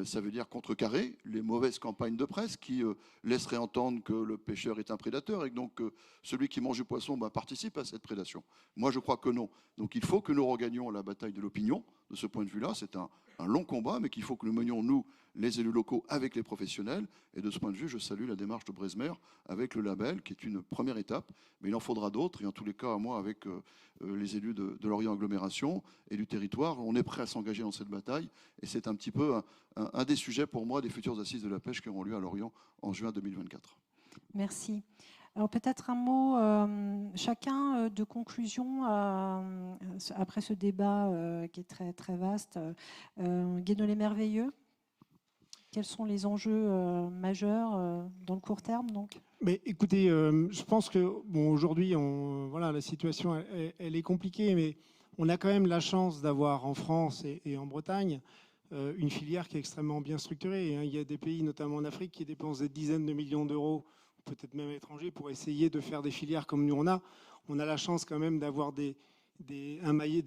Ça veut dire contrecarrer les mauvaises campagnes de presse qui laisseraient entendre que le pêcheur est un prédateur et que donc celui qui mange du poisson participe à cette prédation. Moi, je crois que non. Donc il faut que nous regagnions la bataille de l'opinion. De ce point de vue-là, c'est un long combat, mais qu'il faut que nous menions, nous, les élus locaux, avec les professionnels. Et de ce point de vue, je salue la démarche de Bresmer avec le label, qui est une première étape. Mais il en faudra d'autres. Et en tous les cas, moi, avec les élus de Lorient Agglomération et du territoire, on est prêt à s'engager dans cette bataille. Et c'est un petit peu un des sujets pour moi des futures assises de la pêche qui auront lieu à Lorient en juin 2024. Merci. Alors peut-être un mot, chacun, de conclusion après ce débat qui est très, très vaste. Guénolé Merveilleux, quels sont les enjeux majeurs dans le court terme donc? Mais écoutez, je pense que aujourd'hui, voilà, la situation elle est compliquée, mais on a quand même la chance d'avoir en France et en Bretagne une filière qui est extrêmement bien structurée. Il y a des pays, notamment en Afrique, qui dépensent des dizaines de millions d'euros, peut-être même étrangers, pour essayer de faire des filières comme nous on a. On a la chance quand même d'avoir des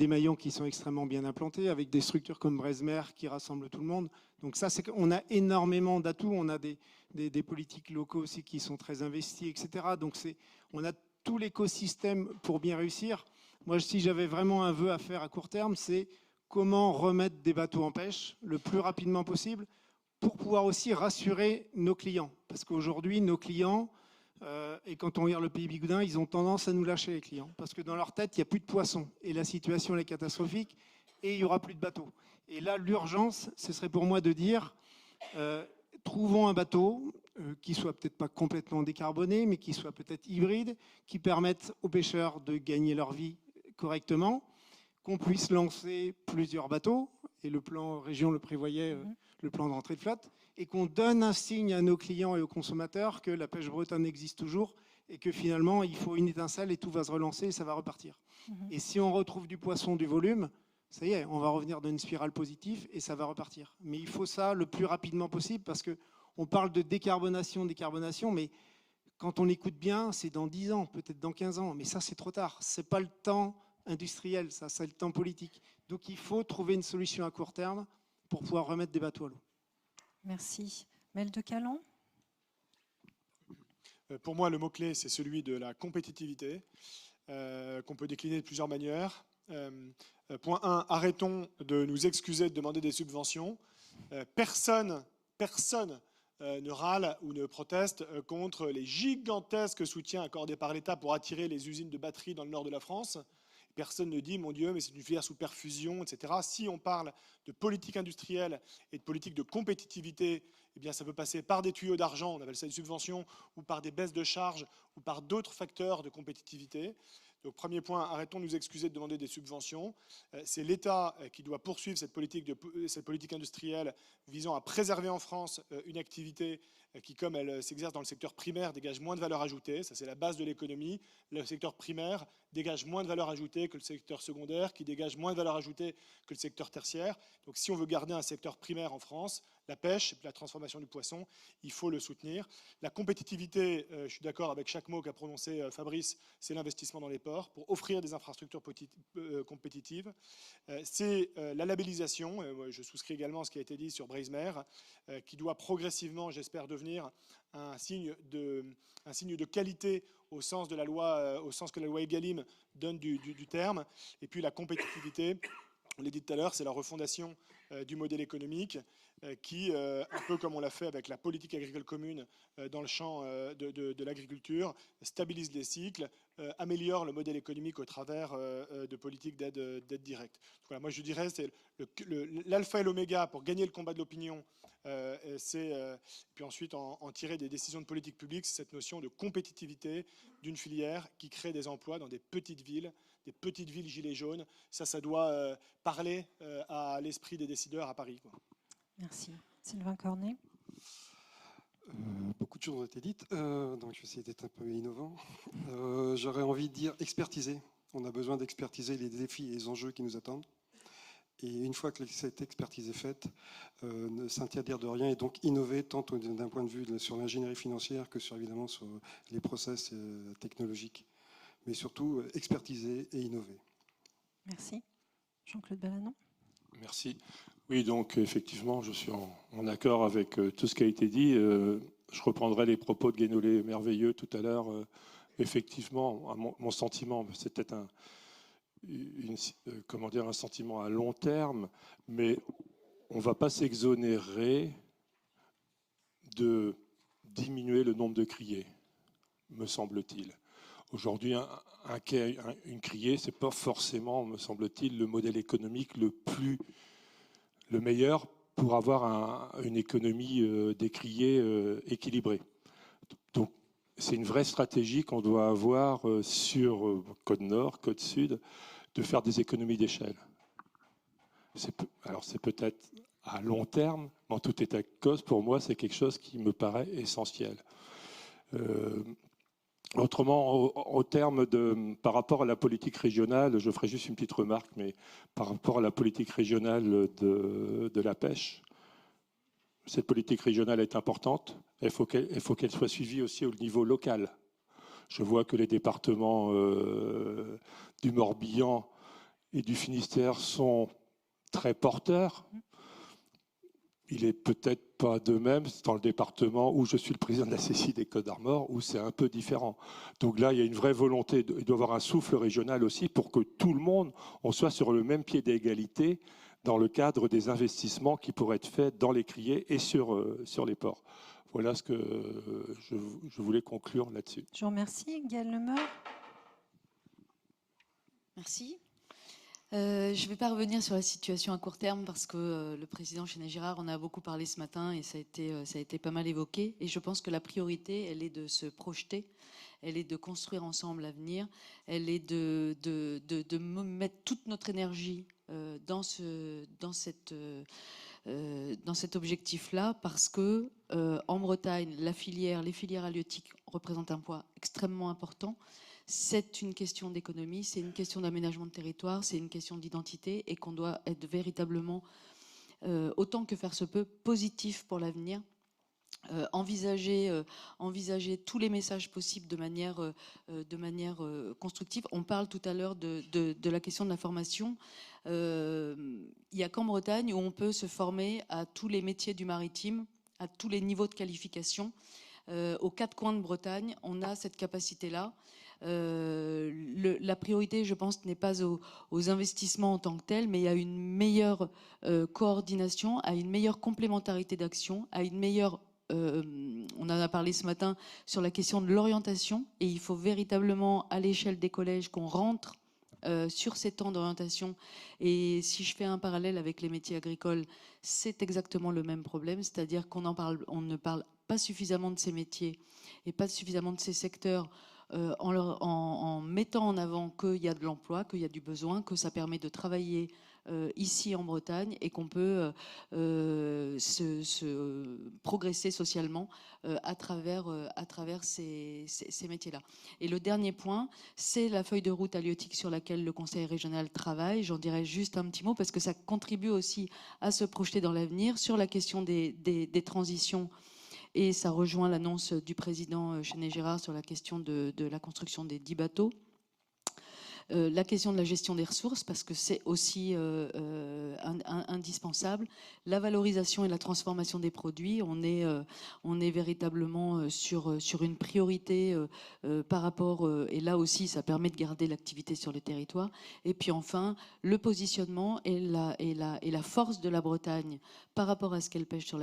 maillons qui sont extrêmement bien implantés, avec des structures comme Bresmer qui rassemblent tout le monde. Donc ça, c'est qu'on a énormément d'atouts. On a des politiques locaux aussi qui sont très investis, etc. Donc on a tout l'écosystème pour bien réussir. Moi, si j'avais vraiment un vœu à faire à court terme, c'est comment remettre des bateaux en pêche le plus rapidement possible pour pouvoir aussi rassurer nos clients. Parce qu'aujourd'hui, nos clients, et quand on regarde le pays Bigoudin, ils ont tendance à nous lâcher, les clients. Parce que dans leur tête, il n'y a plus de poissons. Et la situation elle est catastrophique et il n'y aura plus de bateaux. Et là, l'urgence, ce serait pour moi de dire, trouvons un bateau qui soit peut-être pas complètement décarboné, mais qui soit peut-être hybride, qui permette aux pêcheurs de gagner leur vie correctement, qu'on puisse lancer plusieurs bateaux, et le plan région le prévoyait, le plan d'entrée de flotte, et qu'on donne un signe à nos clients et aux consommateurs que la pêche bretonne existe toujours, et que finalement, il faut une étincelle et tout va se relancer et ça va repartir. Et si on retrouve du poisson, du volume, ça y est, on va revenir dans une spirale positive et ça va repartir. Mais il faut ça le plus rapidement possible parce qu'on parle de décarbonation, mais quand on écoute bien, c'est dans 10 ans, peut-être dans 15 ans. Mais ça, c'est trop tard. Ce n'est pas le temps industriel, ça, c'est le temps politique. Donc il faut trouver une solution à court terme pour pouvoir remettre des bateaux à l'eau. Merci. Mel de Calan? Pour moi, le mot-clé, c'est celui de la compétitivité, qu'on peut décliner de plusieurs manières. Point 1, arrêtons de nous excuser de demander des subventions. Personne ne râle ou ne proteste contre les gigantesques soutiens accordés par l'État pour attirer les usines de batteries dans le nord de la France. Personne ne dit, mon Dieu, mais c'est une filière sous perfusion, etc. Si on parle de politique industrielle et de politique de compétitivité, eh bien, ça peut passer par des tuyaux d'argent, on appelle ça une subvention, ou par des baisses de charges, ou par d'autres facteurs de compétitivité. Donc, premier point, arrêtons de nous excuser de demander des subventions. C'est l'État qui doit poursuivre cette politique industrielle visant à préserver en France une activité qui, comme elle s'exerce dans le secteur primaire, dégage moins de valeur ajoutée. Ça, c'est la base de l'économie. Le secteur primaire dégage moins de valeur ajoutée que le secteur secondaire, qui dégage moins de valeur ajoutée que le secteur tertiaire. Donc, si on veut garder un secteur primaire en France, la pêche, la transformation du poisson, il faut le soutenir. La compétitivité, je suis d'accord avec chaque mot qu'a prononcé Fabrice, c'est l'investissement dans les ports pour offrir des infrastructures compétitives. C'est la labellisation, je souscris également à ce qui a été dit sur Breizmer, qui doit progressivement, j'espère, devenir un signe de qualité au sens de la loi, au sens que la loi Egalim donne du terme. Et puis la compétitivité, on l'a dit tout à l'heure, c'est la refondation du modèle économique qui, un peu comme on l'a fait avec la politique agricole commune dans le champ de l'agriculture, stabilise les cycles, améliore le modèle économique au travers de politiques d'aide directe. Donc voilà, moi je dirais c'est l'alpha et l'oméga pour gagner le combat de l'opinion, puis ensuite en tirer des décisions de politique publique, c'est cette notion de compétitivité d'une filière qui crée des emplois dans des petites villes gilets jaunes. Ça doit parler à l'esprit des décideurs à Paris, quoi. Merci. Sylvain Cornet. Beaucoup de choses ont été dites, donc je vais essayer d'être un peu innovant. J'aurais envie de dire expertiser. On a besoin d'expertiser les défis et les enjeux qui nous attendent. Et une fois que cette expertise est faite, ne s'interdire de rien et donc innover tant d'un point de vue sur l'ingénierie financière que évidemment sur les process technologiques. Mais surtout expertiser et innover. Merci. Jean-Claude Ballanon. Merci. Oui, donc effectivement, je suis en accord avec tout ce qui a été dit. Je reprendrai les propos de Guénolé merveilleux tout à l'heure. Effectivement, mon sentiment, c'est peut-être un sentiment à long terme, mais on ne va pas s'exonérer de diminuer le nombre de criées, me semble-t-il. Aujourd'hui, une criée, ce n'est pas forcément, me semble-t-il, le modèle économique le meilleur pour avoir une économie des criées équilibrée. Donc, c'est une vraie stratégie qu'on doit avoir sur Côte Nord, Côte Sud, de faire des économies d'échelle. Alors, c'est peut-être à long terme, mais en tout état de cause, pour moi, c'est quelque chose qui me paraît essentiel. Autrement, par rapport à la politique régionale, je ferai juste une petite remarque, mais par rapport à la politique régionale de la pêche, cette politique régionale est importante. Il faut qu'elle soit suivie aussi au niveau local. Je vois que les départements du Morbihan et du Finistère sont très porteurs. Il n'est peut-être pas de même dans le département où je suis le président de la CCI des Côtes-d'Armor, où c'est un peu différent. Donc là, il y a une vraie volonté, il doit y avoir un souffle régional aussi pour que tout le monde, on soit sur le même pied d'égalité dans le cadre des investissements qui pourraient être faits dans les criées et sur les ports. Voilà ce que je voulais conclure là-dessus. Je vous remercie. Gaëlle Lemeur. Merci. Je ne vais pas revenir sur la situation à court terme parce que le président Chénet-Girard en a beaucoup parlé ce matin et ça a été pas mal évoqué. Et je pense que la priorité, elle est de se projeter, elle est de construire ensemble l'avenir, elle est de mettre toute notre énergie dans cet objectif-là parce que en Bretagne, les filières halieutiques représentent un poids extrêmement important. C'est une question d'économie, c'est une question d'aménagement de territoire, c'est une question d'identité et qu'on doit être véritablement, autant que faire se peut, positif pour l'avenir. Envisager tous les messages possibles de manière constructive. On parle tout à l'heure de la question de la formation. Il n'y a qu'en Bretagne où on peut se former à tous les métiers du maritime, à tous les niveaux de qualification. Aux quatre coins de Bretagne, on a cette capacité-là. La priorité, je pense, n'est pas aux investissements en tant que tels, mais à une meilleure coordination, à une meilleure complémentarité d'action, à une meilleure... on en a parlé ce matin sur la question de l'orientation, et il faut véritablement, à l'échelle des collèges, qu'on rentre sur ces temps d'orientation. Et si je fais un parallèle avec les métiers agricoles, c'est exactement le même problème, c'est-à-dire qu'on ne parle pas suffisamment de ces métiers et pas suffisamment de ces secteurs en mettant en avant qu'il y a de l'emploi, qu'il y a du besoin, que ça permet de travailler ici en Bretagne et qu'on peut progresser socialement à travers ces métiers-là. Et le dernier point, c'est la feuille de route halieutique sur laquelle le Conseil régional travaille. J'en dirais juste un petit mot parce que ça contribue aussi à se projeter dans l'avenir sur la question des transitions. Et ça rejoint l'annonce du président Chenet-Gérard sur la question de la construction des 10 bateaux. La question de la gestion des ressources, parce que c'est aussi indispensable. La valorisation et la transformation des produits, on est véritablement sur une priorité par rapport, et là aussi ça permet de garder l'activité sur le territoire. Et puis enfin, le positionnement et la force de la Bretagne par rapport à ce qu'elle pèse sur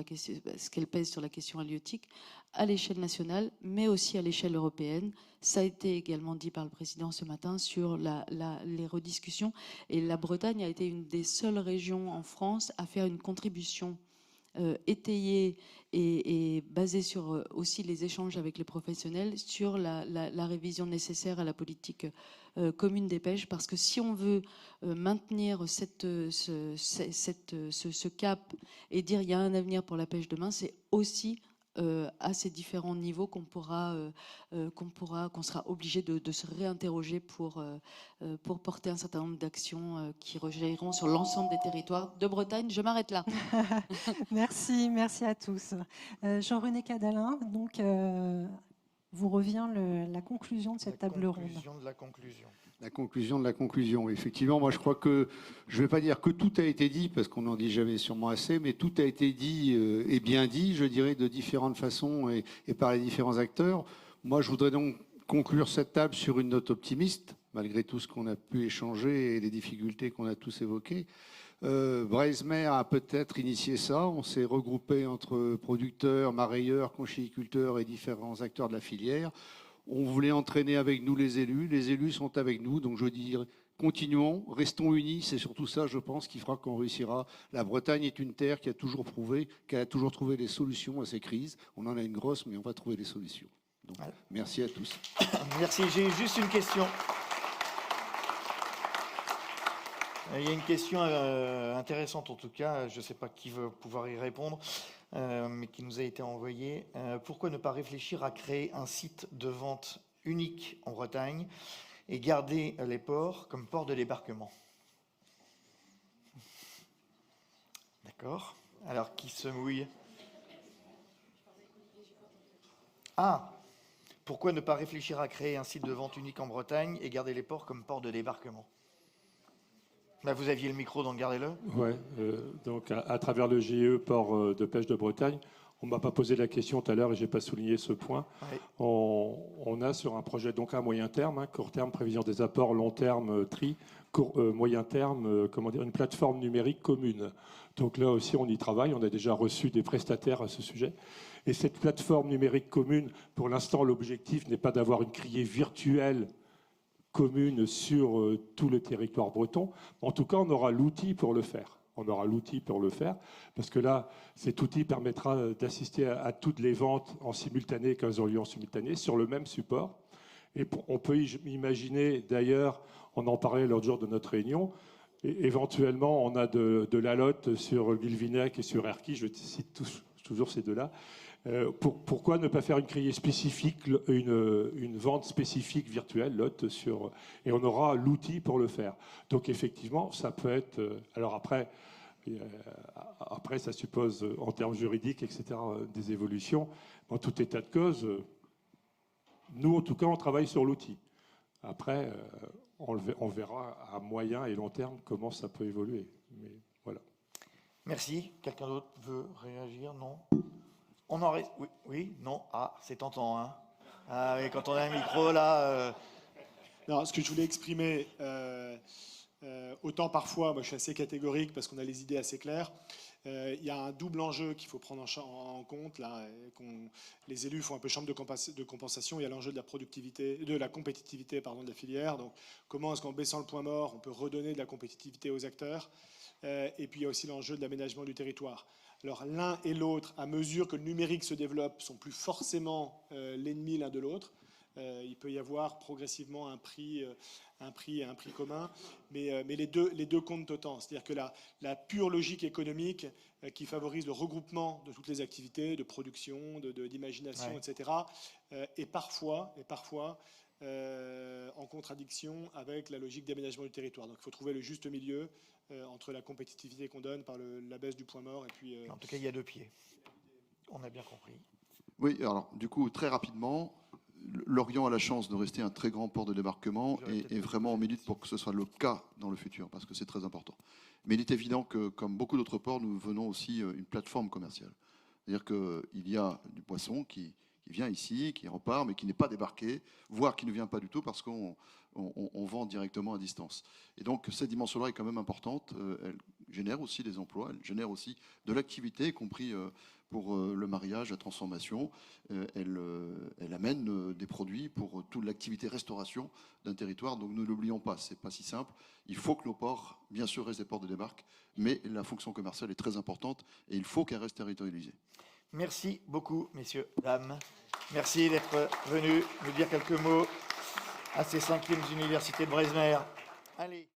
la question halieutique à l'échelle nationale, mais aussi à l'échelle européenne. Ça a été également dit par le président ce matin sur les rediscussions. Et la Bretagne a été une des seules régions en France à faire une contribution étayée et basée sur aussi les échanges avec les professionnels sur la révision nécessaire à la politique commune des pêches. Parce que si on veut maintenir ce cap et dire il y a un avenir pour la pêche demain, c'est aussi à ces différents niveaux qu'on sera obligé de se réinterroger pour porter un certain nombre d'actions qui rejailliront sur l'ensemble des territoires de Bretagne. Je m'arrête là. Merci à tous. Jean-René Cadalin, donc vous revient la conclusion de cette table ronde. La conclusion de la conclusion. Effectivement, moi je crois que, je ne vais pas dire que tout a été dit, parce qu'on n'en dit jamais sûrement assez, mais tout a été dit et bien dit, je dirais, de différentes façons et par les différents acteurs. Moi je voudrais donc conclure cette table sur une note optimiste, malgré tout ce qu'on a pu échanger et les difficultés qu'on a tous évoquées. Breizhmer a peut-être initié ça. On s'est regroupé entre producteurs, marailleurs, conchyliculteurs et différents acteurs de la filière. On voulait entraîner avec nous les élus sont avec nous, donc je dis continuons, restons unis, c'est surtout ça je pense qui fera qu'on réussira. La Bretagne est une terre qui a toujours prouvé qu'elle a toujours trouvé des solutions à ces crises. On en a une grosse, mais on va trouver des solutions. Donc, merci à tous. Merci, j'ai juste une question. Il y a une question intéressante en tout cas, je ne sais pas qui veut pouvoir y répondre, mais qui nous a été envoyée. Pourquoi ne pas réfléchir à créer un site de vente unique en Bretagne et garder les ports comme port de débarquement? D'accord. Alors, qui se mouille? Ah! Pourquoi ne pas réfléchir à créer un site de vente unique en Bretagne et garder les ports comme port de débarquement? Là, vous aviez le micro, donc gardez-le. Oui, donc à travers le GIE Port de pêche de Bretagne, on ne m'a pas posé la question tout à l'heure et je n'ai pas souligné ce point. Oui. On a sur un projet donc à moyen terme, court terme, prévision des apports, long terme, tri, moyen terme, une plateforme numérique commune. Donc là aussi, on y travaille. On a déjà reçu des prestataires à ce sujet. Et cette plateforme numérique commune, pour l'instant, l'objectif n'est pas d'avoir une criée virtuelle commune sur tout le territoire breton. En tout cas, on aura l'outil pour le faire. Parce que là, cet outil permettra d'assister à toutes les ventes en simultané, 15 lieux en simultané, sur le même support. Et on peut imaginer, d'ailleurs, on en parlait l'autre jour de notre réunion, éventuellement, on a de la lotte sur Guilvinec et sur Erquy, je cite toujours ces deux-là. Pourquoi ne pas faire une criée spécifique, une vente spécifique virtuelle, lot sur, et on aura l'outil pour le faire. Donc effectivement, ça peut être. Alors après, ça suppose en termes juridiques, etc., des évolutions. En tout état de cause, nous en tout cas, on travaille sur l'outil. Après, on verra à moyen et long terme comment ça peut évoluer. Mais voilà. Merci. Quelqu'un d'autre veut réagir? Non? On en reste. Oui, non. Ah, c'est tentant, hein. Ah, mais quand on a un micro, là. Non, ce que je voulais exprimer, autant parfois, moi je suis assez catégorique parce qu'on a les idées assez claires. Il y a un double enjeu qu'il faut prendre en compte. Là, les élus font un peu chambre de compensation. Il y a l'enjeu de la productivité, de la compétitivité, de la filière. Donc, comment est-ce qu'en baissant le point mort, on peut redonner de la compétitivité aux acteurs? Et puis il y a aussi l'enjeu de l'aménagement du territoire. Alors l'un et l'autre, à mesure que le numérique se développe, sont plus forcément l'ennemi l'un de l'autre. Il peut y avoir progressivement un prix et un prix commun, mais les deux comptent autant. C'est-à-dire que la pure logique économique qui favorise le regroupement de toutes les activités de production, d'imagination, Ouais. etc., est parfois en contradiction avec la logique d'aménagement du territoire. Donc il faut trouver le juste milieu entre la compétitivité qu'on donne par la baisse du point mort et puis... En tout cas, il y a deux pieds. On a bien compris. Oui, alors du coup, très rapidement, l'Orient a la chance de rester un très grand port de débarquement et vraiment on milite pour que ce soit le cas dans le futur, parce que c'est très important. Mais il est évident que, comme beaucoup d'autres ports, nous venons aussi une plateforme commerciale. C'est-à-dire qu'il y a du poisson qui vient ici, qui repart, mais qui n'est pas débarqué, voire qui ne vient pas du tout parce qu'on vend directement à distance. Et donc cette dimension-là est quand même importante. Elle génère aussi des emplois, elle génère aussi de l'activité, y compris pour le mariage, la transformation. Elle amène des produits pour toute l'activité restauration d'un territoire. Donc ne l'oublions pas, c'est pas si simple. Il faut que nos ports, bien sûr, restent des ports de débarque, mais la fonction commerciale est très importante et il faut qu'elle reste territorialisée. Merci beaucoup, messieurs, dames. Merci d'être venus nous dire quelques mots à ces 5e universités de Bresmer. Allez.